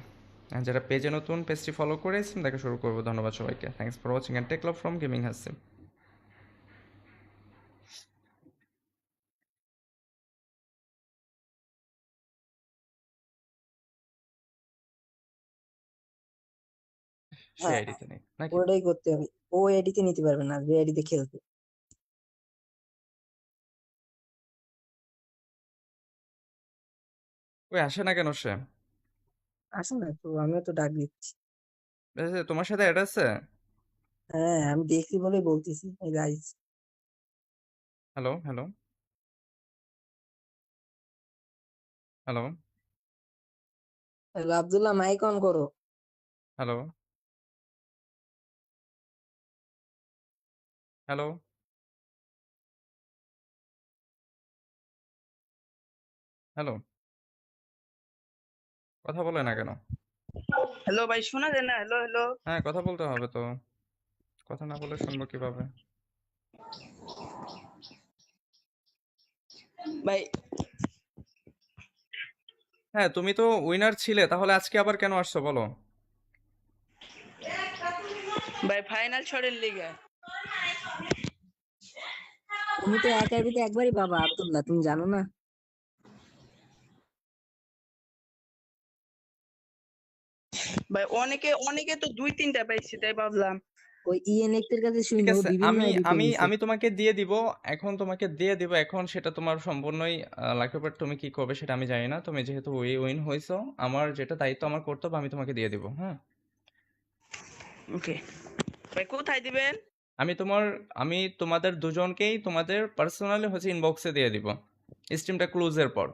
আর যারা পেজে নতুন, পেজটি ফলো করে স্ট্রিম দেখা শুরু করবো। ধন্যবাদ সবাইকে। Thanks for watching and take love from gaming Hashim. সেই হ্যাঁ, আইডিতে নেই নাকি? ওটাই করতে হবে। ও এডিতে নিতে পারবে না, যে এডিতে খেলতে। ওই আসে না কেন সে? আসে না তো, আমিও তো ডাক দিচ্ছি। তোমার সাথে অ্যাড আছে? হ্যাঁ, আমি দেখছি বলেই বলতেছি, এই guys. Hello hello hello Abdullah, mic on করো। হ্যালো হ্যালো হ্যালো, কথা বলে না কেন? হ্যালো ভাই, শোনা যায় না? হ্যালো হ্যালো হ্যাঁ, কথা বলতে হবে তো। কথা না বলে শুনবো কিভাবে? ভাই। হ্যাঁ, তুমি তো উইনার ছিলে, তাহলে আজকে আবার কেন আসছো বলো? ভাই ফাইনাল শটের লিগে। তুমি তো এক আইডিতে একবারই পাবা আব্দুল্লাহ, তুমি জানো না? ভাই অনেকে অনেকে তো দুই তিনটা পাইছে, তাই ভাবলাম। ওই ইএনএক্স এর কাছে ঠিক শুনে ও আছে, বিভিন্ন আমি আইডিতে আমি নিছে। আমি তোমাকে দিয়ে দিব। এখন তোমাকে দিয়ে দিব, এখন সেটা তোমার সম্পূর্ণই লাগবে, বাট তুমি কি করবে সেটা আমি জানি না। তুমি যেহেতু উইন হয়েছো, আমার যেটা দায়িত্ব, আমার কর্তব্য, আমি তোমাকে দিয়ে দিব। হ্যাঁ, ওকে ভাই, কোথায় দিবেন? আমি তোমার আমি তোমাদের দুজনকেই তোমাদের পার্সোনালি হচ্ছে ইনবক্সে দিয়ে দিব, স্ট্রিমটা ক্লোজের পর।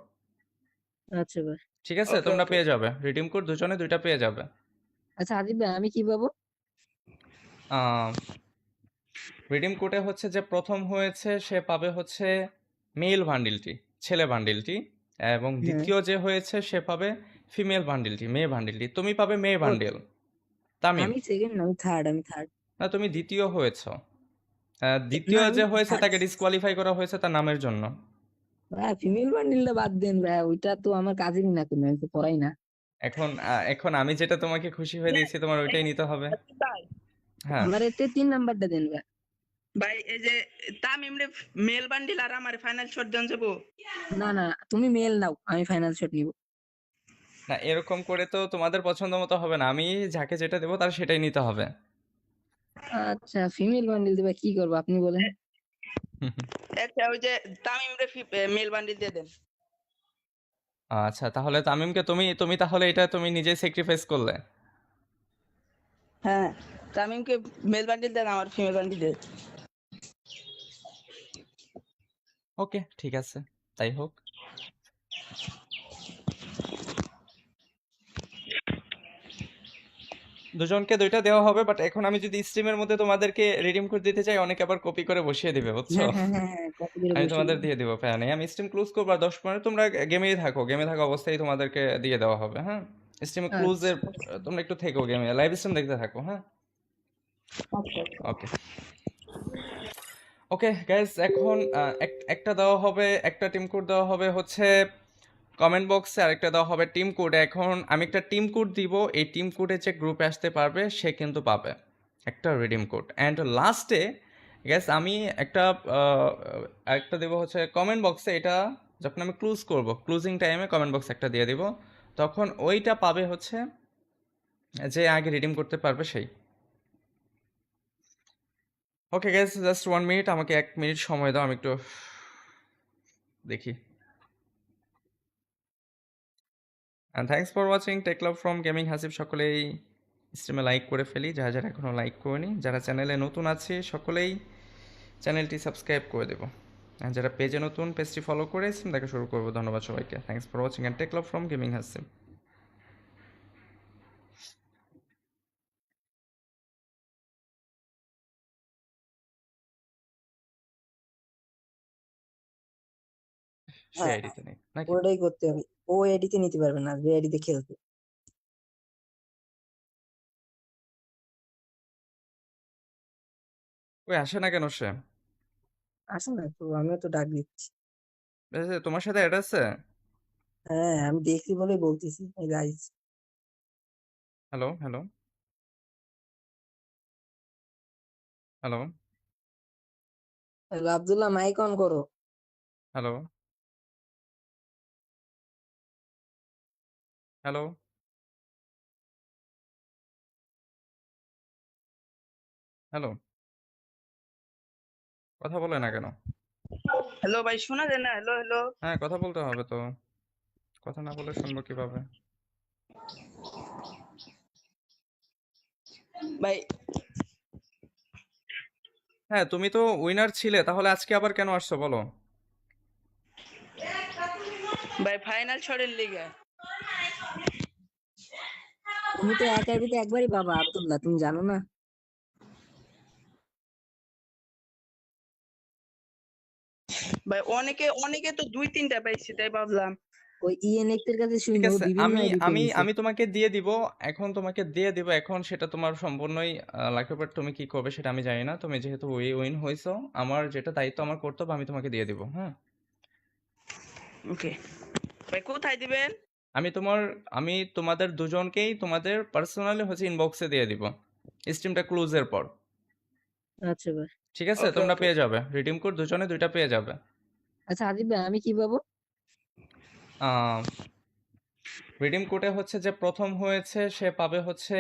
আচ্ছা ভাই। ঠিক আছে, ওকে তোমরা ওকে। পেয়ে যাবে রিডিম কোড, দুজনে দুইটা পেয়ে যাবে। আচ্ছা আজিব ভাই, আমি কি পাবো? রিডিম কোডে হচ্ছে যে প্রথম হয়েছে সে পাবে হচ্ছে মেল বান্ডিলটি, ছেলে বান্ডিলটি, এবং হ্যাঁ। দ্বিতীয় যে হয়েছে সে পাবে ফিমেল বান্ডিলটি, মেয়ে বান্ডিলটি। তুমি পাবে মেয়ে ও, বান্ডিল। তামিম, আমি সেকেন্ড না, আমি থার্ড। না তুমি দ্বিতীয় হয়েছ। না, দ্বিতীয় আমি যে হয়েছে থার্ড। তাকে ডিসকোয়ালিফাই করা হয়েছে তার নামের জন্য। ভাই ফিমেল বান্ডিলটা বাদ দেন ভাই, ওইটা তো আমার কাজেরই না, কোনো আমি তো পড়াই না। এখন আমি যেটা তোমাকে খুশি হয়ে দিয়েছি, তোমার ওইটাই নিতে হবে। তাই হ্যাঁ, আমার এতে 3 নাম্বারটা দেন ভাই। ভাই, এই যে তামিম রে মেল বান্ডিল আর আমার ফাইনাল শট দেন যাবো। না না, তুমি মেল নাও, আমি ফাইনাল শট নিব। না এরকম করে তো তোমাদের পছন্দ মতো হবে না, আমি যাকে যেটা দেবো তার সেটাই নিতে হবে। আচ্ছা, ফিমেল বান্ডিল দিবা, কি করবো আপনি বলেন? আচ্ছা, ওই যে তামিম রে মেল বান্ডিল দিয়ে দেন। আচ্ছা, তাহলে তামিমকে তুমি তুমি তাহলে এটা তুমি নিজে স্যাক্রিফাইস করলে। হ্যাঁ, তামিমকে মেল বান্ডিল দেন, আমার ফিমেল বান্ডিল দেন। ওকে, ঠিক আছে, তাই হোক। দুজনকে দুইটা দেওয়া হবে, বাট এখন আমি যদি স্ট্রিমের মধ্যে তোমাদেরকে রিডিম কোড দিতে চাই, অনেকে আবার কপি করে বসিয়ে দিবে, বুঝছো? হ্যাঁ হ্যাঁ হ্যাঁ হ্যাঁ, কপি করে আমি বসিয়ে তোমাদের দিবো। দিয়ে দিব, প্যারা নেই। আমি স্ট্রিম ক্লোজ করবো আর 10 মিনিট তোমরা গেমেই থাকো, গেমে থাকা অবস্থায় তোমাদেরকে দিয়ে দেওয়া হবে। হ্যাঁ, স্ট্রিমে আচ্ছা ক্লোজের তোমরা একটু থেকো, গেমে লাইভ স্ট্রিম দেখতে থাকো। হ্যাঁ, আচ্ছা আচ্ছা। ওকে ওকে গাইস, এখন একটা দেওয়া হবে, একটা টিম কোড দেওয়া হবে হচ্ছে কমেন্ট বক্সে, আরেকটা দেওয়া হবে টিম কোড। এখন আমি একটা টিম কোড দিব, এই টিম কোডে যে গ্রুপে আসতে পারবে সে কিন্তু পাবে একটা রিডিম কোড। অ্যান্ড লাস্টে গ্যাস আমি একটা একটা দেবো হচ্ছে কমেন্ট বক্সে। এটা যখন আমি ক্লোজ করব, ক্লোজিং টাইমে কমেন্ট বক্সে একটা দিয়ে দিব, তখন ওইটা পাবে হচ্ছে যে আগে রিডিম করতে পারবে সেই। ওকে গ্যাস, জাস্ট 1 মিনিট, আমাকে 1 মিনিট সময় দাও, আমি একটু দেখি। And thanks for watching take love from gaming Hasib. সকলেই স্ট্রিমে লাইক করে ফেলি, যারা যারা এখনও লাইক করেনি। যারা চ্যানেলে নতুন আছে সকলেই চ্যানেলটি সাবস্ক্রাইব করে দেবো। আর যারা পেজে নতুন, পেজটি ফলো করে স্ট্রিম দেখা শুরু করবো। ধন্যবাদ সবাইকে। Thanks for watching and take love from gaming Hasib. সেই হ্যাঁ, আইডিতে নেই নাকি? ওটাই করতে হবে। ও এডিতে নিতে পারবে না, যে এডিতে খেলতে। ওই আসে না কেন সে? আসে না তো, আমিও তো ডাক দিচ্ছি। তোমার সাথে অ্যাড আছে? হ্যাঁ, আমি দেখছি বলেই বলতেছি, এই guys. Hello, hello, hello, hello Abdullah, mic on করো। Hello, hello, hello. কথা বলে না কেন? হ্যালো ভাই, শোনা যায় না? Hello hello. হ্যাঁ, কথা বলতে হবে তো। কথা না বলে শুনবো কিভাবে? ভাই হ্যাঁ, তুমি তো উইনার ছিলে, তাহলে আজকে আবার কেন আসছো বলো? ভাই ফাইনাল শটের লিগে। তুমি তো এক আইডিতে একবারই পাবা আব্দুল্লাহ, তুমি জানো না? ভাই অনেকে অনেকে তো দুই তিনটা পাইছে, তাই ভাবলাম। ওই ইএনএক্স এর কাছে ঠিক শুনে ও আছে, বিভিন্ন আমি আইডিতে আমি নিছে। আমি তোমাকে দিয়ে দিব। এখন তোমাকে দিয়ে দিব, এখন সেটা তোমার সম্পূর্ণই লাগবে, বাট তুমি কি করবে সেটা আমি জানি না। তুমি যেহেতু উইন হয়েছো, আমার যেটা দায়িত্ব, আমার কর্তব্য, আমি তোমাকে দিয়ে দিব। হ্যাঁ, ওকে ভাই, কোথায় দিবেন? আমি তোমার আমি তোমাদের দুজনকেই তোমাদের পার্সোনালি হচ্ছে ইনবক্সে দিয়ে দিব, স্ট্রিমটা ক্লোজের পর। আচ্ছা ভাই। ঠিক আছে, ওকে তোমরা ওকে। পেয়ে যাবে রিডিম কোড, দুজনে দুইটা পেয়ে যাবে। আচ্ছা আজিব ভাই, আমি কি পাবো? রিডিম কোডে হচ্ছে যে প্রথম হয়েছে সে পাবে হচ্ছে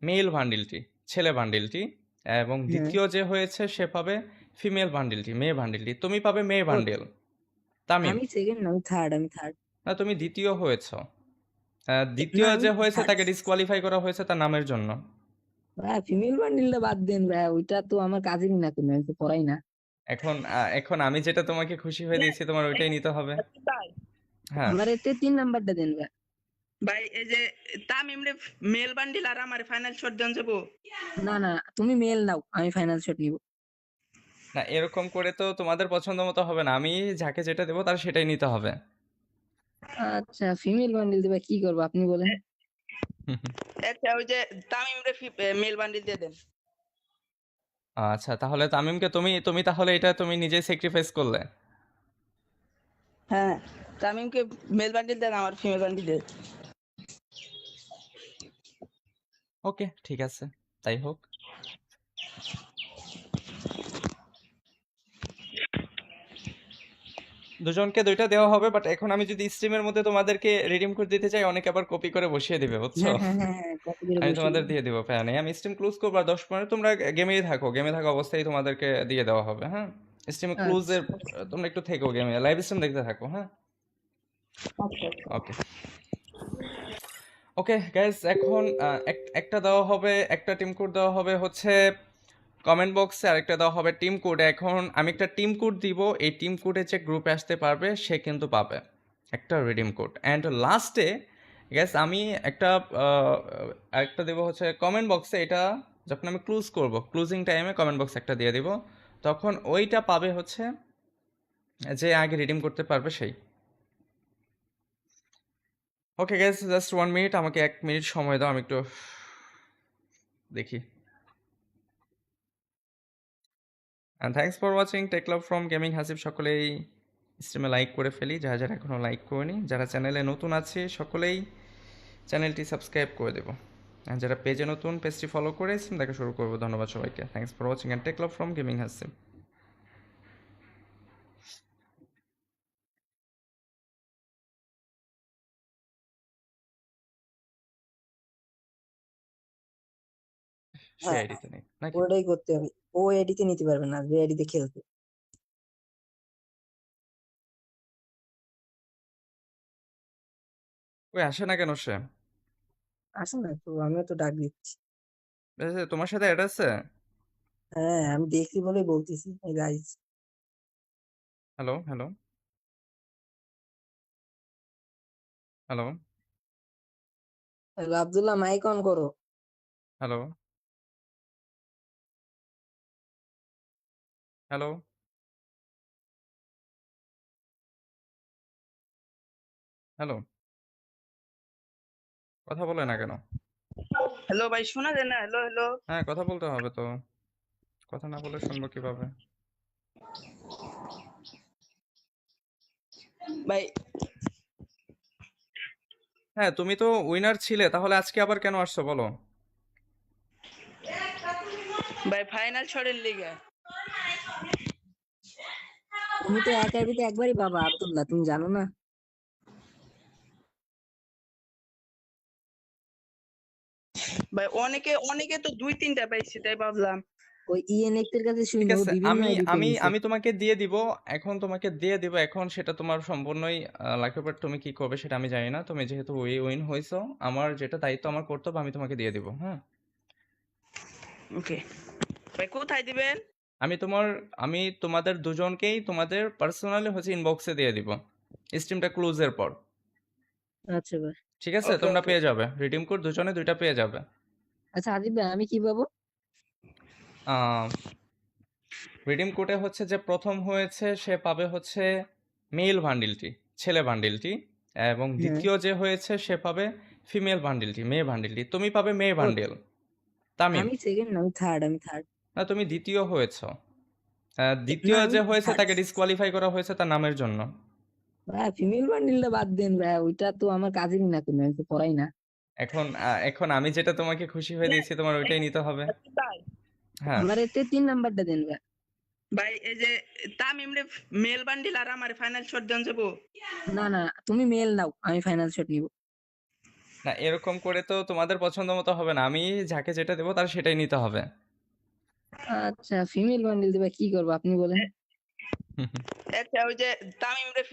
মেল বান্ডিলটি, ছেলে বান্ডিলটি, এবং হ্যাঁ। দ্বিতীয় যে হয়েছে সে পাবে ফিমেল বান্ডিলটি, মেয়ে বান্ডিলটি। তুমি পাবে মেয়ে ও, বান্ডিল। তামিম, আমি সেকেন্ড না, আমি থার্ড। না তুমি দ্বিতীয় হয়েছ। না, দ্বিতীয় আমি যে হয়েছে থার্ড। তাকে ডিসকোয়ালিফাই করা হয়েছে তার নামের জন্য। ভাই ফিমেল বান্ডিলটা বাদ দেন ভাই, ওইটা তো আমার কাজেরই না কোনো, আমি তো পড়াই না। এখন আমি যেটা তোমাকে খুশি হয়ে দিয়েছি, তোমার ওইটাই নিতে হবে। তাই হ্যাঁ, আমার এতে 3 নাম্বারটা দেন ভাই। ভাই, এই যে তামিম রে মেল বান্ডিল আর আমার ফাইনাল শট দেন যাবো। না না, তুমি মেল নাও, আমি ফাইনাল শট নিব। না এরকম করে তো তোমাদের পছন্দ মতো হবে না, আমি যাকে যেটা দেবো তার সেটাই নিতে হবে। আচ্ছা, ফিমেল বান্ডিল দিবা, কি করবো আপনি বলেন? আচ্ছা, ওই যে তামিম রে মেল বান্ডিল দিয়ে দেন। আচ্ছা, তাহলে তামিমকে তুমি তুমি তাহলে এটা তুমি নিজেই স্যাক্রিফাইস করলে। হ্যাঁ, তামিমকে মেল বান্ডিল দেন, আমার ফিমেল বান্ডিল দেন। ওকে, ঠিক আছে, তাই হোক। দুজনকে দুইটা দেওয়া হবে, বাট এখন আমি যদি স্ট্রিমের মধ্যে তোমাদেরকে রিডিম কোড দিতে চাই, অনেকে আবার কপি করে বসিয়ে দিবে, বুঝছো? হ্যাঁ হ্যাঁ হ্যাঁ হ্যাঁ, কপি করে আমি বসিয়ে তোমাদের দিবো। দিয়ে দিব, প্যারা নেই। আমি স্ট্রিম ক্লোজ করবো আর 10 মিনিট তোমরা গেমে থাকা অবস্থায় তোমাদেরকে দিয়ে দেওয়া হবে। হ্যাঁ, স্ট্রিমে আচ্ছা ক্লোজের তোমরা একটু থেকো, গেমে লাইভ স্ট্রিম দেখতে থাকো। হ্যাঁ, আচ্ছা। ওকে ওকে গাইস, এখন একটা দেওয়া হবে, একটা টিম কোড দেওয়া হবে হচ্ছে কমেন্ট বক্সে, আরেকটা দেওয়া হবে টিম কোড। এখন আমি একটা টিম কোড দিব, এই টিম কোডে যে গ্রুপে আসতে পারবে সে কিন্তু পাবে একটা রিডিম কোড। অ্যান্ড লাস্টে গ্যাস আমি একটা একটা দেবো হচ্ছে কমেন্ট বক্সে, এটা যখন আমি ক্লোজ করব, ক্লোজিং টাইমে কমেন্ট বক্সে একটা দিয়ে দিব, তখন ওইটা পাবে হচ্ছে যে আগে রিডিম করতে পারবে সেই। ওকে গ্যাস, জাস্ট 1 মিনিট, আমাকে 1 মিনিট সময় দাও, আমি একটু দেখি। And thanks for watching take love from gaming Hasib. সকলেই স্ট্রিমে লাইক করে ফেলি, যারা যারা এখনও লাইক করেনি। যারা চ্যানেলে নতুন আছে সকলেই চ্যানেলটি সাবস্ক্রাইব করে দেবো। আর যারা পেজে নতুন, পেজটি ফলো করে স্ট্রিম দেখা শুরু করবো। ধন্যবাদ সবাইকে। Thanks for watching and take love from gaming Hasib. সে হ্যাঁ, আইডিতে নেই নাকি? ওটাই করতে হবে। ও এডিতে নিতে পারবে না, যে এডিতে খেলতে। ওই আসে না কেন সে? আসে না তো, আমিও তো ডাক দিচ্ছি। তোমার সাথে অ্যাড আছে? হ্যাঁ, আমি দেখছি বলেই বলতেছি, guys. Hello, hello, hello, hello Abdullah, mic on করো। Hello, hello, hello. কথা বলে না কেন? হ্যালো ভাই, শোনা যায় না? Hello hello. হ্যাঁ, কথা বলতে হবে তো। কথা না বলে শুনবো কিভাবে? ভাই হ্যাঁ, তুমি তো উইনার ছিলে, তাহলে আজকে আবার কেন আসছো বলো? ভাই ফাইনাল ছড়ের লিগে। তুমি তো এক আইডিতে একবারই পাবা আব্দুল্লাহ, তুমি জানো না? ভাই অনেকে অনেকে তো 2-3টা পাইছে তাই ভাবলাম। ওই ইএনএক্স এর কাছে ঠিক শুনে ও আছে, বিভিন্ন আমি আইডিতে আমি নিছে। আমি তোমাকে দিয়ে দিব। তোমাকে দিয়ে দিব এখন, সেটা তোমার সম্পূর্ণই লাগবে, বাট তুমি কি করবে সেটা আমি জানি না। তুমি যেহেতু উইন হইছো, আমার যেটা দায়িত্ব, আমার কর্তব্য, আমি তোমাকে দিয়ে দিব। হ্যাঁ, ওকে ভাই কোথায় দিবেন? আমি তোমার আমি তোমাদের দুজনকেই তোমাদের পার্সোনালি হচ্ছে ইনবক্সে দিয়ে দিব, স্ট্রিমটা ক্লোজের পর। আচ্ছা ভাই। ঠিক আছে, ওকে তোমরা ওকে। পেয়ে যাবে রিডিম কোড, দুজনে দুইটা পেয়ে যাবে। আচ্ছা আজিব ভাই, আমি কি পাবো? রিডিম কোডে হচ্ছে যে প্রথম হয়েছে সে পাবে হচ্ছে মেল বান্ডিলটি, ছেলে বান্ডিলটি, এবং হ্যাঁ। দ্বিতীয় যে হয়েছে সে পাবে ফিমেল বান্ডিলটি, মেয়ে বান্ডিলটি। তুমি পাবে মেয়ে ও, বান্ডিল। তামিম, আমি সেকেন্ড না, আমি থার্ড। না তুমি দ্বিতীয় হয়েছ। না দ্বিতীয় আমি যে হয়েছে থার্ড। তাকে ডিসকোয়ালিফাই করা হয়েছে তার নামের জন্য। ভাই ফিমেল বান্ডিলটা বাদ দেন ভাই, ওইটা তো আমার কাজেরই না কোনো, আমি তো পড়াই না। এখন আমি যেটা তোমাকে খুশি হয়ে দিয়েছি, তোমার ওইটাই নিতে হবে। তাই হ্যাঁ, আমার এতে 3 নাম্বারটা দেন ভাই। ভাই এই যে তামিম রে মেল বান্ডিল আর আমার ফাইনাল শট দেন যাবো। না না, তুমি মেল নাও, আমি ফাইনাল শট নিব। না এরকম করে তো তোমাদের পছন্দ মতো হবে না, আমি যাকে যেটা দেবো তার সেটাই নিতে হবে। আচ্ছা ফিমেল বান্ডিল দিবা, কি করবো আপনি বলেন? আচ্ছা ওই যে তামিম রে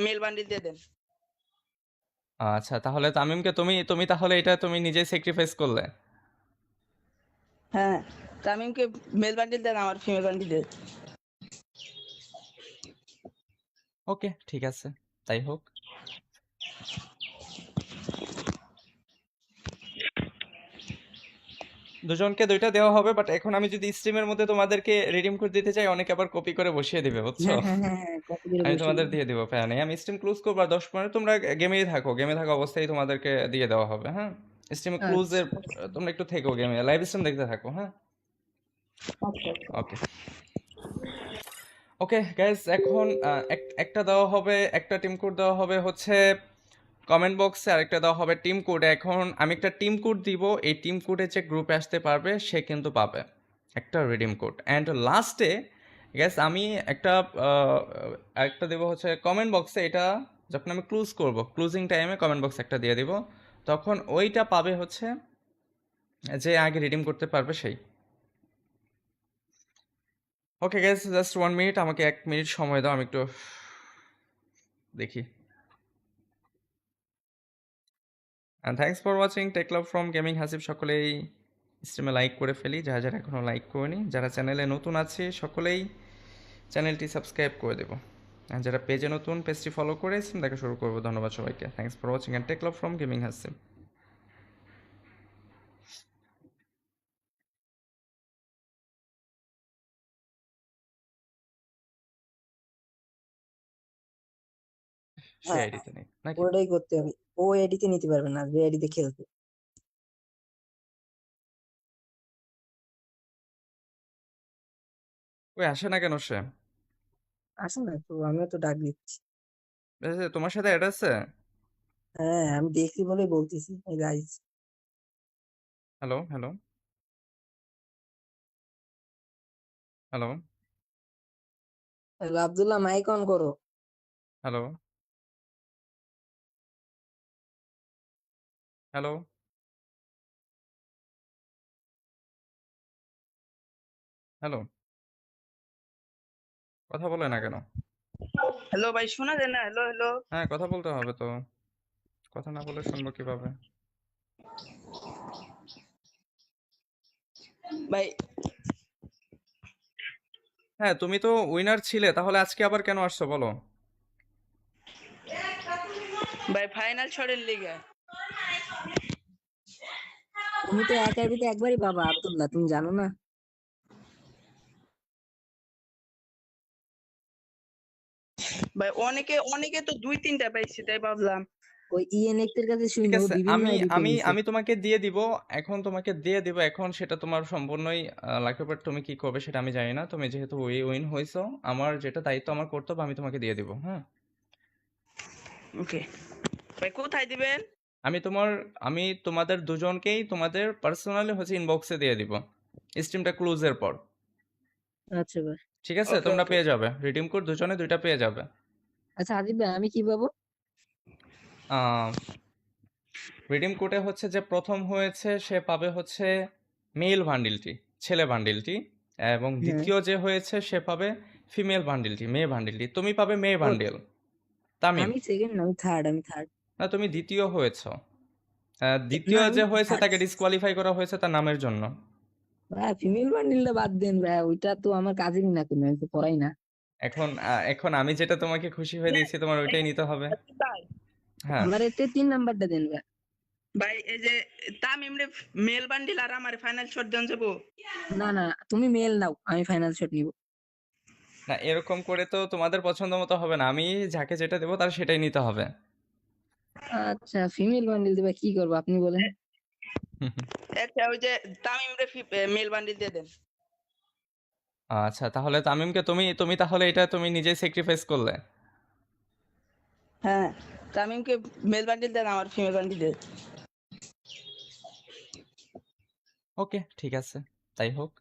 মেল বান্ডিল দিয়ে দেন। আচ্ছা, তাহলে তামিমকে তুমি তুমি তাহলে এটা তুমি নিজেই স্যাক্রিফাইস করলে। হ্যাঁ তামিমকে মেল বান্ডিল দেন, আমার ফিমেল বান্ডিল দেন। ওকে, ঠিক আছে, তাই হোক। দুজনকে দুইটা দেওয়া হবে, বাট এখন আমি যদি স্ট্রিমের মধ্যে তোমাদেরকে রিডিম কোড দিতে চাই, অনেকে আবার কপি করে বসিয়ে দিবে, বুঝছো? হ্যাঁ, কপি করে আমি বসিয়ে তোমাদের দিবো। দিয়ে দিব, প্যারা নেই। আমি স্ট্রিম ক্লোজ করবো আর 10 মিনিট তোমরা গেমে থাকা অবস্থায় তোমাদেরকে দিয়ে দেওয়া হবে। হ্যাঁ, স্ট্রিমে আচ্ছা ক্লোজের তোমরা একটু থেকো, গেমে লাইভ স্ট্রিম দেখতে থাকো। হ্যাঁ, আচ্ছা। ওকে ওকে গাইস, এখন একটা দেওয়া হবে, একটা টিম কোড দেওয়া হবে হচ্ছে কমেন্ট বক্সে, আরেকটা দেওয়া হবে টিম কোড। এখন আমি একটা টিম কোড দিব, এই টিম কোডে যে গ্রুপে আসতে পারবে সে কিন্তু পাবে একটা রিডিম কোড। অ্যান্ড লাস্টে গ্যাস আমি একটা একটা দেবো হচ্ছে কমেন্ট বক্সে, এটা যখন আমি ক্লোজ করব, ক্লোজিং টাইমে কমেন্ট বক্সে একটা দিয়ে দিব, তখন ওইটা পাবে হচ্ছে যে আগে রিডিম করতে পারবে সেই। ওকে গ্যাস, জাস্ট 1 মিনিট, আমাকে 1 মিনিট সময় দাও, আমি একটু দেখি। And thanks for watching take love from gaming Hasib. সকলেই স্ট্রিমে লাইক করে ফেলি, যারা যারা এখনও লাইক করেনি। যারা চ্যানেলে নতুন আছে সকলেই চ্যানেলটি সাবস্ক্রাইব করে দেবো। আর যারা পেজে নতুন, পেজটি ফলো করে স্ট্রিম দেখা শুরু করবো। ধন্যবাদ সবাইকে। Thanks for watching and take love from gaming Hasib. সে হ্যাঁ, আইডিতে নেই নাকি? ওটাই করতে হবে। ও এডিতে নিতে পারবে না, যে এডিতে খেলতে। ওই আসে না কেন সে? আসে না তো, আমিও তো ডাক দিচ্ছি। তোমার সাথে অ্যাড আছে? হ্যাঁ আমি দেখছি বলেই বলতেছি, guys. Hello hello hello Abdullah mic on করো। হ্যালো হ্যালো হ্যালো, কথা বলে না কেন? হ্যালো ভাই শোনা যায় না? হ্যালো হ্যালো হ্যাঁ, কথা বলতে হবে তো, কথা না বলে শুনবো কিভাবে? ভাই। হ্যাঁ, তুমি তো উইনার ছিলে, তাহলে আজকে আবার কেন আসছো বলো? ভাই ফাইনাল ছড়ের লিগে। তুমি তো এক আইডিতে একবারই পাবা আব্দুল্লাহ, তুমি জানো না? ভাই অনেকে অনেকে তো 2-3টা পাইছে তাই ভাবলাম। ওই ইএনএক্স এর কাছে ঠিক শুনে ও আছে, বিভিন্ন আমি আইডিতে আমি নিছে। আমি তোমাকে দিয়ে দিব। তোমাকে দিয়ে দিব এখন, সেটা তোমার সম্পূর্ণই লাগবে, বাট তুমি কি করবে সেটা আমি জানি না। তুমি যেহেতু উইন হয়েছো, আমার যেটা দায়িত্ব, আমার কর্তব্য, আমি তোমাকে দিয়ে দিব। হ্যাঁ, ওকে ভাই কোথায় দিবেন? আমি তোমার আমি তোমাদের দুজনকেই তোমাদের পার্সোনালি হচ্ছে ইনবক্সে দিয়ে দিব স্ট্রিমটা ক্লোজের পর। আচ্ছা ভাই। ঠিক আছে, ওকে তোমরা ওকে পেয়ে যাবে রিডিম কোড, দুজনে দুইটা পেয়ে যাবে। আচ্ছা আজিব ভাই আমি কি পাবো? রিডিম কোডে হচ্ছে যে প্রথম হয়েছে সে পাবে হচ্ছে মেল বান্ডিলটি, ছেলে বান্ডিলটি, এবং হ্যাঁ। দ্বিতীয় যে হয়েছে সে পাবে ফিমেল বান্ডিলটি, মেয়ে বান্ডিলটি। তুমি পাবে মেয়ে ও, বান্ডিল। তামিম, আমি সেকেন্ড না, আমি থার্ড। না তুমি দ্বিতীয় হয়েছ। না দ্বিতীয় আমি যে হয়েছে থার্ড। তাকে ডিসকোয়ালিফাই করা হয়েছে তার নামের জন্য। ভাই ফিমেল বান্ডিলটা বাদ দেন ভাই, ওইটা তো আমার কাজেরই না কোনো, আমি তো পড়াই না। এখন আমি যেটা তোমাকে খুশি হয়ে দিয়েছি তোমার ওইটাই নিতে হবে। তাই হ্যাঁ, আমার এটা 3 নাম্বারটা দেন ভাই। ভাই এই যে তামিম রে মেল বান্ডিল আর আমার ফাইনাল শট দেন যাবো। না না, তুমি মেল নাও, আমি ফাইনাল শট নিব। না এরকম করে তো তোমাদের পছন্দ মতো হবে না, আমি যাকে যেটা দেবো তার সেটাই নিতে হবে। আচ্ছা ফিমেল বান্ডিল দিবা, কি করবো আপনি বলেন। আচ্ছা ওই যে তামিম রে মেল বান্ডিল দিয়ে দেন। আচ্ছা তাহলে তামিমকে তুমি তুমি তাহলে এটা তুমি নিজেই স্যাক্রিফাইস করলে। হ্যাঁ, তামিমকে মেল বান্ডিল দেন, আমার ফিমেল বান্ডিল দেন। ওকে ঠিক আছে, তাই হোক।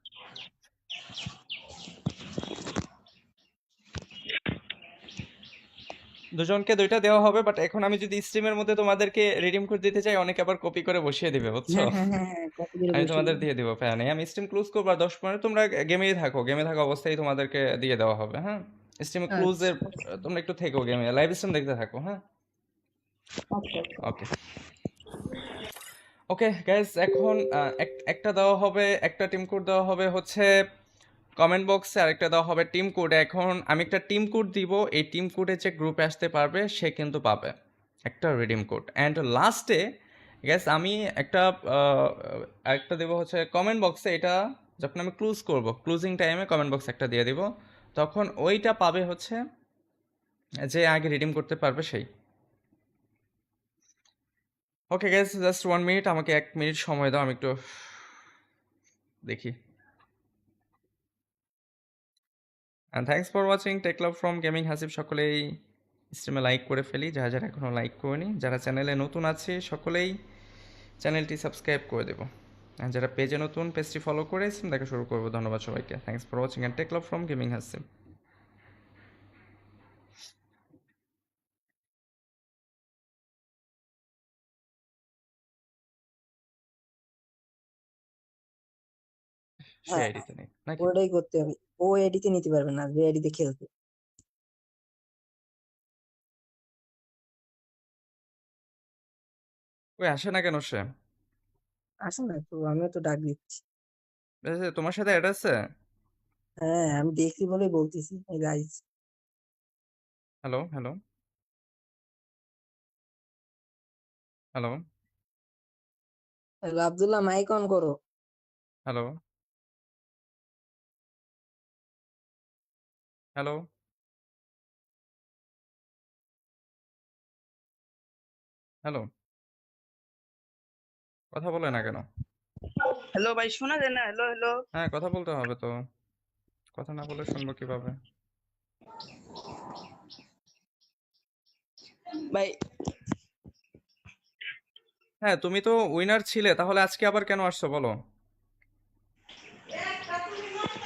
দুজনকে দুইটা দেওয়া হবে, বাট এখন আমি যদি স্ট্রিমের মধ্যে তোমাদেরকে রিডিম কোড দিতে চাই অনেকে আবার কপি করে বসিয়ে দিবে, বুঝছো? হ্যাঁ হ্যাঁ হ্যাঁ হ্যাঁ, কপি করে আমি বসিয়ে তোমাদের দিন। দিয়ে দিব, প্যারা নেই। আমি স্ট্রিম ক্লোজ করবো আর 10 মিনিট তোমরা গেমে থাকা অবস্থায় তোমাদেরকে দিয়ে দেওয়া হবে। হ্যাঁ, স্ট্রিমে আচ্ছা ক্লোজের তোমরা একটু থেকো, গেমে লাইভ স্ট্রিম দেখতে থাকো। হ্যাঁ, আচ্ছা। ওকে ওকে গাইস, এখন একটা দেওয়া হবে, একটা টিম কোড দেওয়া হবে হচ্ছে কমেন্ট বক্সে, আরেকটা দেওয়া হবে টিম কোড। এখন আমি একটা টিম কোড দিব, এই টিম কোডে যে গ্রুপে আসতে পারবে সে কিন্তু পাবে একটা রিডিম কোড। অ্যান্ড লাস্টে গ্যাস আমি একটা দেবো হচ্ছে কমেন্ট বক্সে, এটা যখন আমি ক্লোজ করব ক্লোজিং টাইমে কমেন্ট বক্সে একটা দিয়ে দিব, তখন ওইটা পাবে হচ্ছে যে আগে রিডিম করতে পারবে সেই। ওকে গ্যাস, জাস্ট 1 মিনিট, আমাকে 1 মিনিট সময় দাও, আমি একটু দেখি। And thanks for watching take love from gaming Hasib. সকলেই স্ট্রিমে লাইক করে ফেলি, যারা যারা এখনও লাইক করেনি। যারা চ্যানেলে নতুন আছে সকলেই চ্যানেলটি সাবস্ক্রাইব করে দেবো, আর যারা পেজে নতুন পেজটি ফলো করে স্ট্রিম দেখা শুরু করবো। ধন্যবাদ সবাইকে, thanks for watching and take love from gaming Hasib. সে হ্যাঁ আইডিতে নেই নাকি? ওটাই করতে হবে। ও এডিতে নিতে পারবে না, যে এডিতে খেলতে। ওই আসে না কেন সে? আসে না তো, আমিও তো ডাক দিচ্ছি। তোমার সাথে অ্যাড আছে? হ্যাঁ আমি দেখছি বলেই বলতেছি, guys. Hello hello hello hello Abdullah, mic on করো। হ্যালো হ্যালো হ্যালো, কথা বলে না কেন? হ্যালো ভাই, শোনা যায় না? হ্যালো হ্যালো হ্যাঁ, কথা বলতে হবে তো, কথা না বলে শুনবো কিভাবে? ভাই। হ্যাঁ, তুমি তো উইনার ছিলে, তাহলে আজকে আবার কেন আসছো বলো?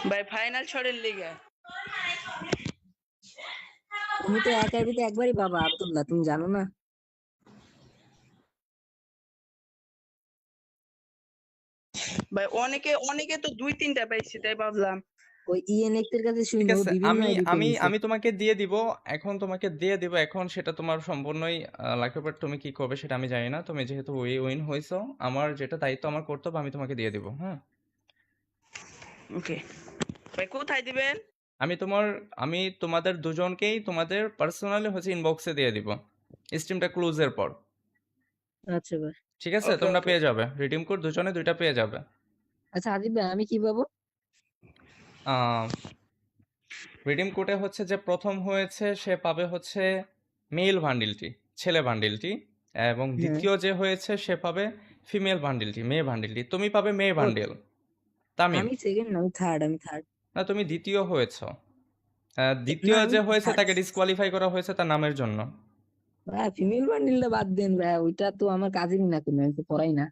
ভাই ফাইনাল শটের লিগে। তুমি তো এক আইডিতে একবারই পাবা আব্দুল্লাহ, তুমি জানো না? ভাই অনেকে অনেকে তো 2-3টা পাইছে, তাই ভাবলাম। ওই ইএনএক্স এর কাছে ঠিক শুনো, আছে, বিভিন্ন আমি আইডিতে আমি নিছে। আমি তোমাকে দিয়ে দিব। এখন তোমাকে দিয়ে দিব, এখন সেটা তোমার সম্পূর্ণই লাগবে, বাট তুমি কি করবে সেটা আমি জানি না। তুমি যেহেতু উইন হয়েছো, আমার যেটা দায়িত্ব, আমার কর্তব্য, আমি তোমাকে দিয়ে দিব। হ্যাঁ, ওকে ভাই, কোথায় দিবেন? আমি তোমার আমি তোমাদের দুজনকেই তোমাদের পার্সোনালি হচ্ছে ইনবক্সে দিয়ে দিব স্ট্রিমটা ক্লোজের পর। আচ্ছা ভাই। ঠিক আছে, ওকে তোমরা ওকে পেয়ে যাবে রিডিম কোড, দুজনে দুইটা পেয়ে যাবে। আচ্ছা আজিব ভাই আমি কি পাবো? রিডিম কোডে হচ্ছে যে প্রথম হয়েছে সে পাবে হচ্ছে মেল বান্ডিলটি, ছেলে বান্ডিলটি, এবং হ্যাঁ। দ্বিতীয় যে হয়েছে সে পাবে ফিমেল বান্ডিলটি, মেয়ে বান্ডিলটি। তুমি পাবে মেয়ে ও, বান্ডিল। তামিম, আমি সেকেন্ড না, আমি থার্ড। না তুমি দ্বিতীয় হয়েছ। না দ্বিতীয় আমি যে হয়েছে থার্ড। তাকে ডিসকোয়ালিফাই করা হয়েছে তার নামের জন্য। ভাই ফিমেল বান্ডিলটা বাদ দেন ভাই, ওইটা তো আমার কাজেরই না কোনো, আমি তো পড়াই না।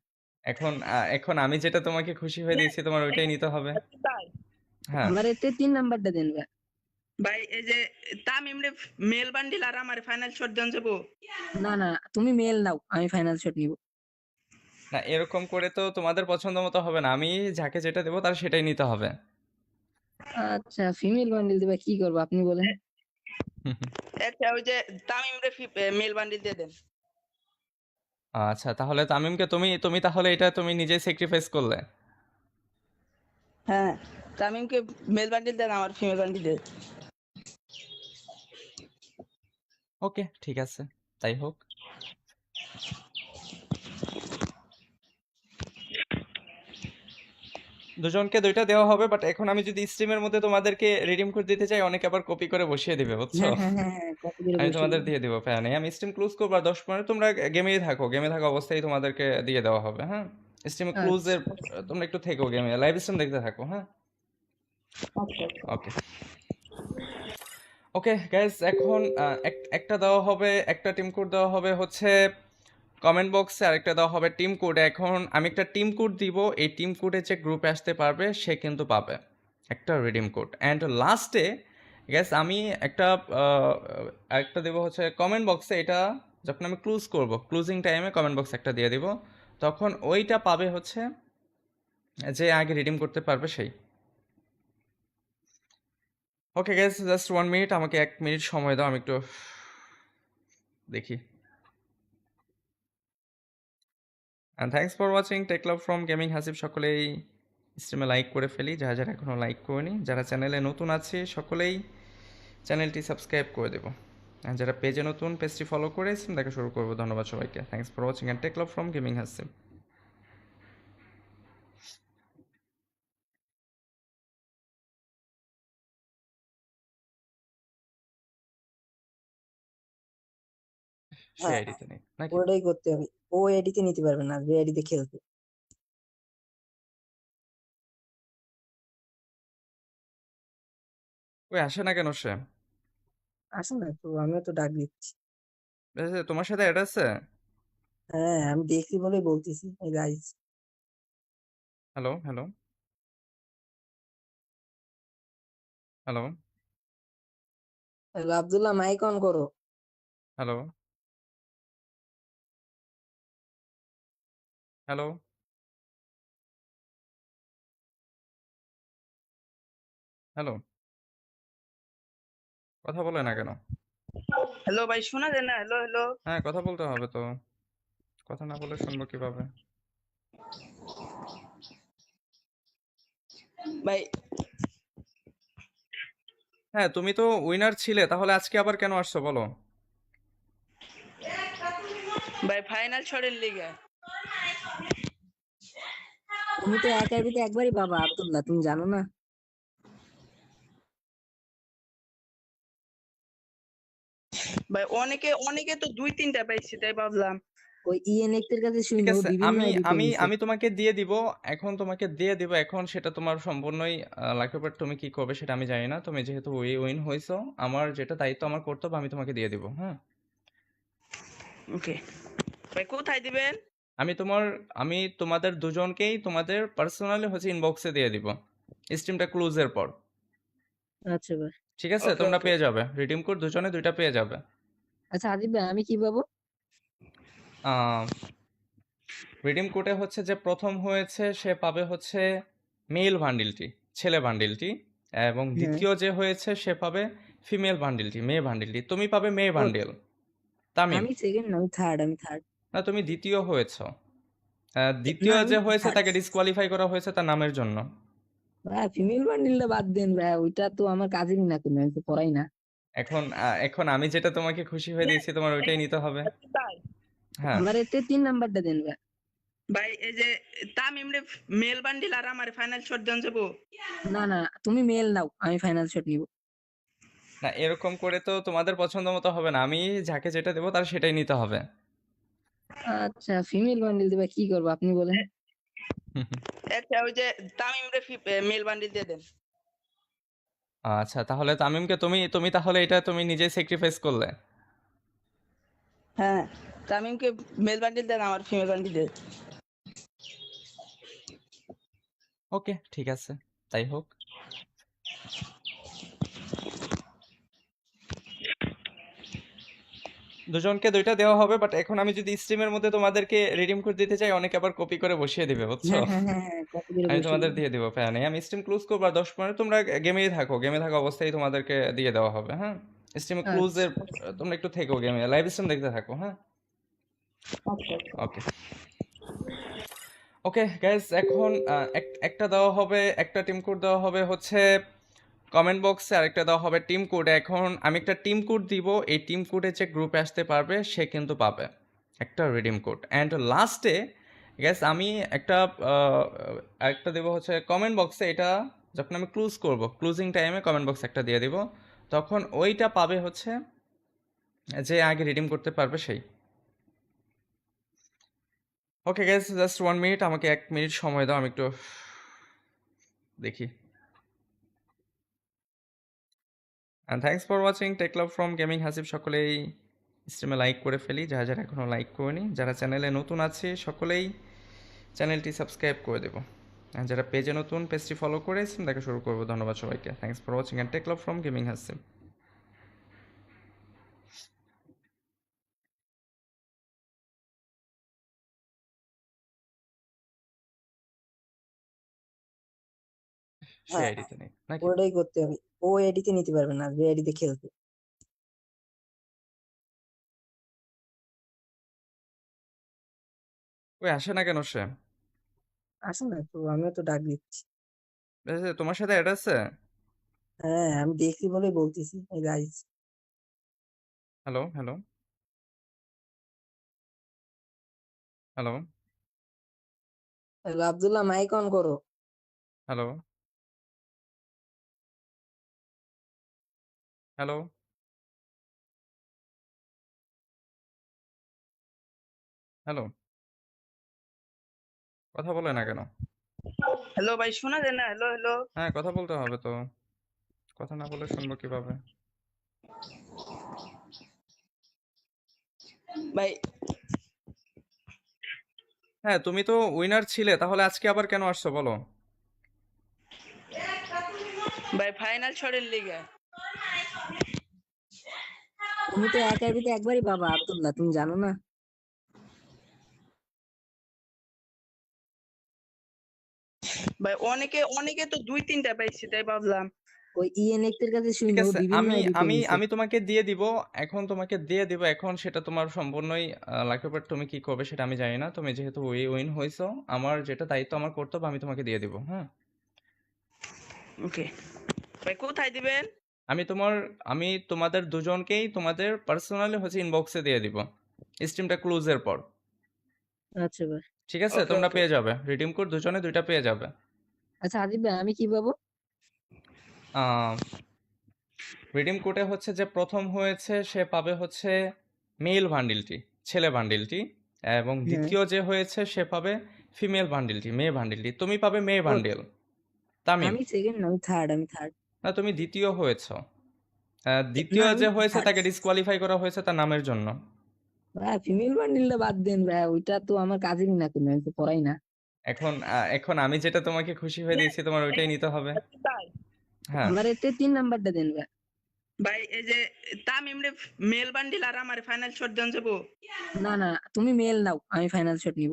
এখন আমি যেটা তোমাকে খুশি হয়ে দিয়েছি তোমার ওইটাই নিতে হবে। তাই হ্যাঁ, আমার এতে 3 নাম্বারটা দেন ভাই। ভাই এই যে তামিম রে মেল বান্ডিল আর আমার ফাইনাল শট দেন যাবো। না না, তুমি মেল নাও, আমি ফাইনাল শট নিব। না এরকম করে তো তোমাদের পছন্দ মতো হবে না, আমি যাকে যেটা দেবো তার সেটাই নিতে হবে। আচ্ছা ফিমেল বান্ডিল দিবা, কি করবো আপনি বলেন। একটা ওই যে তামিম রে মেল বান্ডিল দিয়ে দেন। আচ্ছা তাহলে তামিমকে তুমি তুমি তাহলে এটা তুমি নিজেই স্যাক্রিফাইস করলে। হ্যাঁ, তামিমকে মেল বান্ডিল দেন, আমার ফিমেল বান্ডিল দেন। ওকে ঠিক আছে, তাই হোক। দুজনকে দুইটা দেওয়া হবে, বাট এখন আমি যদি স্ট্রিমের মধ্যে তোমাদেরকে রিডিম কোড দিতে চাই অনেকে আবার কপি করে বসিয়ে দিবে, বুঝছো? হ্যাঁ হ্যাঁ হ্যাঁ হ্যাঁ, কপি করে আমি বসিয়ে তোমাদের দিন। দিয়ে দিব, প্যান নেই। আমি স্ট্রিম ক্লোজ করবো আর 10 মিনিট তোমরা গেমেই থাকো, গেমে থাকা অবস্থায় তোমাদেরকে দিয়ে দেওয়া হবে। হ্যাঁ, স্ট্রিমে আচ্ছা ক্লোজের তোমরা একটু থেকো, গেমে লাইভ স্ট্রিম দেখতে থাকো। হ্যাঁ, আচ্ছা ওকে ওকে গাইজ, এখন একটা দেওয়া হবে, একটা টিম কোড দেওয়া হবে হচ্ছে কমেন্ট বক্সে, আরেকটা দেওয়া হবে টিম কোড। এখন আমি একটা টিম কোড দিব, এই টিম কোডে যে গ্রুপে আসতে পারবে সে কিন্তু পাবে একটা রিডিম কোড। অ্যান্ড লাস্টে গ্যাস আমি একটা একটা দেবো হচ্ছে কমেন্ট বক্সে, এটা যখন আমি ক্লোজ করব ক্লোজিং টাইমে কমেন্ট বক্সে একটা দিয়ে দিব, তখন ওইটা পাবে হচ্ছে যে আগে রিডিম করতে পারবে সেই। ওকে গ্যাস, জাস্ট 1 মিনিট, আমাকে 1 মিনিট সময় দাও, আমি একটু দেখি। And thanks for watching take love from gaming Hasib. সকলেই স্ট্রিমে লাইক করে ফেলি, যারা যারা এখনও লাইক করেনি। যারা চ্যানেলে নতুন আছে সকলেই চ্যানেলটি সাবস্ক্রাইব করে দেবো, আর যারা পেজে নতুন পেজটি ফলো করে স্ট্রিম দেখা শুরু করবো। ধন্যবাদ সবাইকে, thanks for watching and take love from gaming Hasib. সে হ্যাঁ আইডিতে নেই নাকি? ওটাই করতে হবে, ও এডিতে নিতে পারবে না, যে এডিতে খেলতে। ওই আসে না কেন সে? আসে না তো, আমিও তো ডাক দিচ্ছি। তোমার সাথে অ্যাড আছে? হ্যাঁ আমি দেখছি বলেই বলতেছি, এই guys. Hello hello hello hello Abdullah, mic on করো। হ্যালো হ্যালো হ্যালো, কথা বলে না কেন? হ্যালো ভাই, শোনা যায় না? হ্যালো হ্যালো হ্যাঁ, কথা বলতে হবে তো, কথা না বলে শুনবো কিভাবে? ভাই। হ্যাঁ, তুমি তো উইনার ছিলে, তাহলে আজকে আবার কেন আসছো বলো? ভাই ফাইনাল শটের লিগে। তুমি তো এক আইডিতে একবারই পাবা আব্দুল্লাহ, তুমি জানো না? ভাই অনেকে অনেকে তো 2-3টা পাইছে, তাই ভাবলাম। ওই ইএনএক্স এর কাছে ঠিক শুনো, ও আছে, বিভিন্ন আমি আইডিতে আমি নিছে। আমি তোমাকে দিয়ে দিব। এখন তোমাকে দিয়ে দিব, এখন সেটা তোমার সম্পূর্ণই লাগবে, বাট তুমি কি করবে সেটা আমি জানি না। তুমি যেহেতু উইন হয়েছো, আমার যেটা দায়িত্ব, আমার কর্তব্য, আমি তোমাকে দিয়ে দিব। হ্যাঁ, ওকে ভাই, কোথায় দিবেন? আমি তোমার আমি তোমাদের দুজনকেই তোমাদের পার্সোনালি হচ্ছে ইনবক্সে দিয়ে দিব স্ট্রিমটা ক্লোজের পর। আচ্ছা ভাই। ঠিক আছে, ওকে তোমরা ওকে। পেয়ে যাবে রিডিম কোড, দুজনে দুইটা পেয়ে যাবে। আচ্ছা আদিব ভাই, আমি কি পাবো? রিডিম কোডে হচ্ছে যে প্রথম হয়েছে সে পাবে হচ্ছে মেল বান্ডিলটি, ছেলে বান্ডিলটি, এবং হ্যাঁ। দ্বিতীয় যে হয়েছে সে পাবে ফিমেল বান্ডিলটি, মেয়ে বান্ডিলটি। তুমি পাবে মেয়ে ও, বান্ডিল। তামিম, আমি সেকেন্ড না, আমি থার্ড, আমি থার্ড। না তুমি দ্বিতীয় হয়েছো। না দ্বিতীয় আমি যে হয়েছে থার্ড। তাকে ডিসকোয়ালিফাই করা হয়েছে তার নামের জন্য। ভাই ফিমেল বান্ডিলটা বাদ দেন ভাই, ওইটা তো আমার কাজেরই না কোনো, আমি তো পড়াই না। এখন আমি যেটা তোমাকে খুশি হয়ে দিয়েছি তোমার ওইটাই নিতে হবে। তাই হ্যাঁ, আমার এতে 3 নাম্বারটা দেন ভাই। ভাই এই যে তামিম রে মেল বান্ডিল আর আমার ফাইনাল শট দেন যাবো। না না, তুমি মেল নাও, আমি ফাইনাল শট নিব। না এরকম করে তো তোমাদের পছন্দ মতো হবে না, আমি যাকে যেটা দেবো তার সেটাই নিতে হবে। আচ্ছা ফিমেল বান্ডিল দিবা, কি করবো আপনি বলেন। একটা ওই যে তামিম রে মেল বান্ডিল দিয়ে দেন। আচ্ছা তাহলে তামিমকে তুমি তুমি তাহলে এটা তুমি নিজেই স্যাক্রিফাইস করলে। হ্যাঁ, তামিমকে মেল বান্ডিল দেন, আমার ফিমেল বান্ডিল দেন। ওকে, ঠিক আছে, তাই হোক। দুজনকে দুইটা দেওয়া হবে, বাট এখন আমি যদি স্ট্রিমের মধ্যে তোমাদেরকে রিডিম কোড দিতে চাই, অনেকে আবার কপি করে বসিয়ে দিবে, বুঝছো? হ্যাঁ হ্যাঁ হ্যাঁ হ্যাঁ, কপি করে আমি বসিয়ে তোমাদের দিবো। দিয়ে দিব, প্যান নেই। আমি স্ট্রিম ক্লোজ করবো আর 10 মিনিট তোমরা গেমেই থাকো, গেমে থাকা অবস্থায় তোমাদেরকে দিয়ে দেওয়া হবে, হ্যাঁ। স্ট্রিমে আচ্ছা ক্লোজের তোমরা একটু থেকো, গেমে লাইভ স্ট্রিম দেখতে থাকো, হ্যাঁ। আচ্ছা আচ্ছা। ওকে ওকে গাইজ, এখন একটা দেওয়া হবে, একটা টিম কোড দেওয়া হবে হচ্ছে কমেন্ট বক্সে, আরেকটা দেওয়া হবে টিম কোড। এখন আমি একটা টিম কোড দিব, এই টিম কোডে যে গ্রুপে আসতে পারবে সে কিন্তু পাবে একটা রিডিম কোড। অ্যান্ড লাস্টে গ্যাস আমি একটা একটা দেবো হচ্ছে কমেন্ট বক্সে। এটা যখন আমি ক্লোজ করব, ক্লোজিং টাইমে কমেন্ট বক্সে একটা দিয়ে দিব, তখন ওইটা পাবে হচ্ছে যে আগে রিডিম করতে পারবে সেই। ওকে গ্যাস, জাস্ট 1 মিনিট, আমাকে 1 মিনিট সময় দাও, আমি একটু দেখি। And thanks for watching take love from gaming Hasib. সকলেই স্ট্রিমে লাইক করে ফেলি, যারা যারা এখনও লাইক করেনি। যারা চ্যানেলে নতুন আছে সকলেই চ্যানেলটি সাবস্ক্রাইব করে দেবো। আর যারা পেজে নতুন, পেজটি ফলো করে স্ট্রিম দেখা শুরু করবো। ধন্যবাদ সবাইকে। Thanks for watching and take love from gaming Hasib. সে হ্যাঁ, আইডিতে নেই নাকি? ওটাই করতে হবে। ও এডিতে নিতে পারবে না, যে এডিতে খেলতে। ওই আসে না কেন সে? আসে না তো, আমিও তো ডাক দিচ্ছি। তোমার সাথে অ্যাড আছে? হ্যাঁ, আমি দেখছি বলেই বলতেছি, এই guys. Hello hello hello hello Abdullah, mic on করো। হ্যালো হ্যালো হ্যালো, কথা বলে না কেন? হ্যালো ভাই, শোনা যায় না? হ্যালো হ্যালো হ্যাঁ, কথা বলতে হবে তো, কথা না বলে শুনবো কিভাবে? ভাই। হ্যাঁ, তুমি তো উইনার ছিলে, তাহলে আজকে আবার কেন আসছো বলো? ভাই ফাইনাল শটের লিগে। তুমি তো এক আইডিতে একবারই পাবা আব্দুল্লাহ, তুমি জানো না? ভাই অনেকে অনেকে তো 2-3টা পাইছে, তাই ভাবলাম। ওই ইএনএক্স এর কাছে ঠিক শুনো, ও আছে, বিভিন্ন আমি আইডিতে আমি নিছে। আমি তোমাকে দিয়ে দিব। এখন তোমাকে দিয়ে দিব, এখন সেটা তোমার সম্পূর্ণই লাগবে, বাট তুমি কি করবে সেটা আমি জানি না। তুমি যেহেতু উইন হয়েছো, আমার যেটা দায়িত্ব, আমার কর্তব্য, আমি তোমাকে দিয়ে দিব, হ্যাঁ। ওকে ভাই, কোথায় দিবেন? আমি তোমার আমি তোমাদের দুজনকেই তোমাদের পার্সোনালি হচ্ছে ইনবক্সে দিয়ে দিব, স্ট্রিমটা ক্লোজের পর। আচ্ছা ভাই। ঠিক আছে, ওকে তোমরা ওকে। পেয়ে যাবে রিডিম কোড, দুজনে দুইটা পেয়ে যাবে। আচ্ছা আদিব ভাই, আমি কি পাবো? রিডিম কোডে হচ্ছে যে প্রথম হয়েছে সে পাবে হচ্ছে মেল বান্ডিলটি, ছেলে বান্ডিলটি। এবং হ্যাঁ। দ্বিতীয় যে হয়েছে সে পাবে ফিমেল বান্ডিলটি, মেয়ে বান্ডিলটি। তুমি পাবে মেয়ে ও, বান্ডিল। তামিম, আমি সেকেন্ড, আমি থার্ড, আমি থার্ড। না তুমি দ্বিতীয় হয়েছো। না, দ্বিতীয় আমি যে হয়েছে থার্ড। তাকে ডিসকোয়ালিফাই করা হয়েছে তার নামের জন্য। ভাই ফিমেল বান্ডিলটা বাদ দেন ভাই, ওইটা তো আমার কাজেরই না কোনো, আমি তো পড়াই না। এখন আমি যেটা তোমাকে খুশি হয়ে দিয়েছি, তোমার ওইটাই নিতে হবে। তাই হ্যাঁ, আমার এতে 3 নাম্বারটা দেন ভাই। ভাই, এই যে তামিম রে মেল বান্ডিল আর আমার ফাইনাল শট দেন যাবো। না না, তুমি মেল নাও, আমি ফাইনাল শট নিব।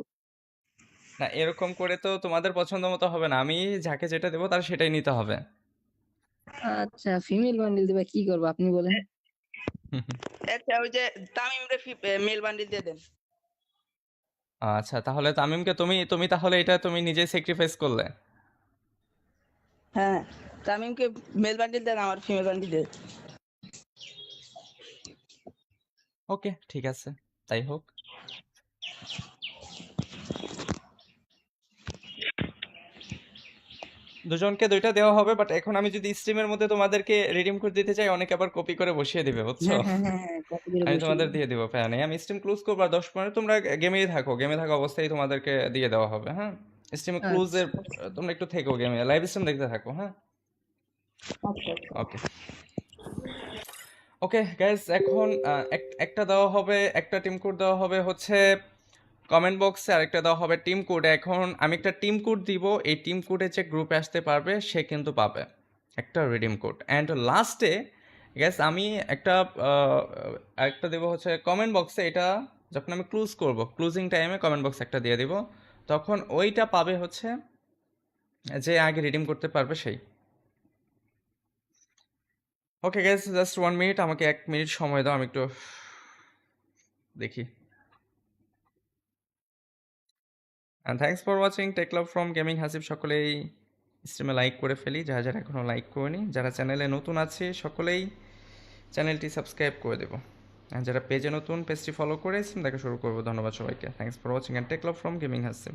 না এরকম করে তো তোমাদের পছন্দ মতো হবে না, আমি যাকে যেটা দেবো তার সেটাই নিতে হবে। আচ্ছা, ফিমেল বান্ডিল দিবা, কি করবো আপনি বলেন? আচ্ছা, ওই যে তামিম রে মেল বান্ডিল দিয়ে দেন। আচ্ছা, তাহলে তামিমকে তুমি তুমি তাহলে এটা তুমি নিজেই স্যাক্রিফাইস করলে। হ্যাঁ, তামিমকে মেল বান্ডিল দেন, আমার ফিমেল বান্ডিল দেন। ওকে, ঠিক আছে, তাই হোক। দুজনকে দুইটা দেওয়া হবে, বাট এখন আমি যদি স্ট্রিমের মধ্যে তোমাদেরকে রিডিম কোড দিতে চাই, অনেকে আবার কপি করে বসিয়ে দিবে, বুঝছো? হ্যাঁ হ্যাঁ হ্যাঁ হ্যাঁ, কপি করে আমি বসিয়ে তোমাদের দিবো। দিয়ে দিব, প্যান নেই। আমি স্ট্রিম ক্লোজ করবো আর 10 মিনিট তোমরা গেমেই থাকো, গেমে থাকা অবস্থায় তোমাদেরকে দিয়ে দেওয়া হবে, হ্যাঁ। স্ট্রিমে আচ্ছা ক্লোজের তোমরা একটু থেকো, গেমে লাইভ স্ট্রিম দেখতে থাকো, হ্যাঁ। আচ্ছা আচ্ছা। ওকে ওকে গাইস, এখন একটা দেওয়া হবে, একটা টিম কোড দেওয়া হবে হচ্ছে কমেন্ট বক্সে, আরেকটা দেওয়া হবে টিম কোড। এখন আমি একটা টিম কোড দিব, এই টিম কোডে যে গ্রুপে আসতে পারবে সে কিন্তু পাবে একটা রিডিম কোড। অ্যান্ড লাস্টে গ্যাস আমি একটা একটা দেবো হচ্ছে কমেন্ট বক্সে। এটা যখন আমি ক্লোজ করব, ক্লোজিং টাইমে কমেন্ট বক্সে একটা দিয়ে দিব, তখন ওইটা পাবে হচ্ছে যে আগে রিডিম করতে পারবে সেই। ওকে গ্যাস, জাস্ট 1 মিনিট, আমাকে 1 মিনিট সময় দাও, আমি একটু দেখি। And thanks for watching take love from gaming Hasib. সকলেই স্ট্রিমে লাইক করে ফেলি, যারা যারা এখনও লাইক করেনি। যারা চ্যানেলে নতুন আছে সকলেই চ্যানেলটি সাবস্ক্রাইব করে দেবো। আর যারা পেজে নতুন, পেজটি ফলো করে দেখা শুরু করবো। ধন্যবাদ সবাইকে। Thanks for watching and take love from gaming Hasib.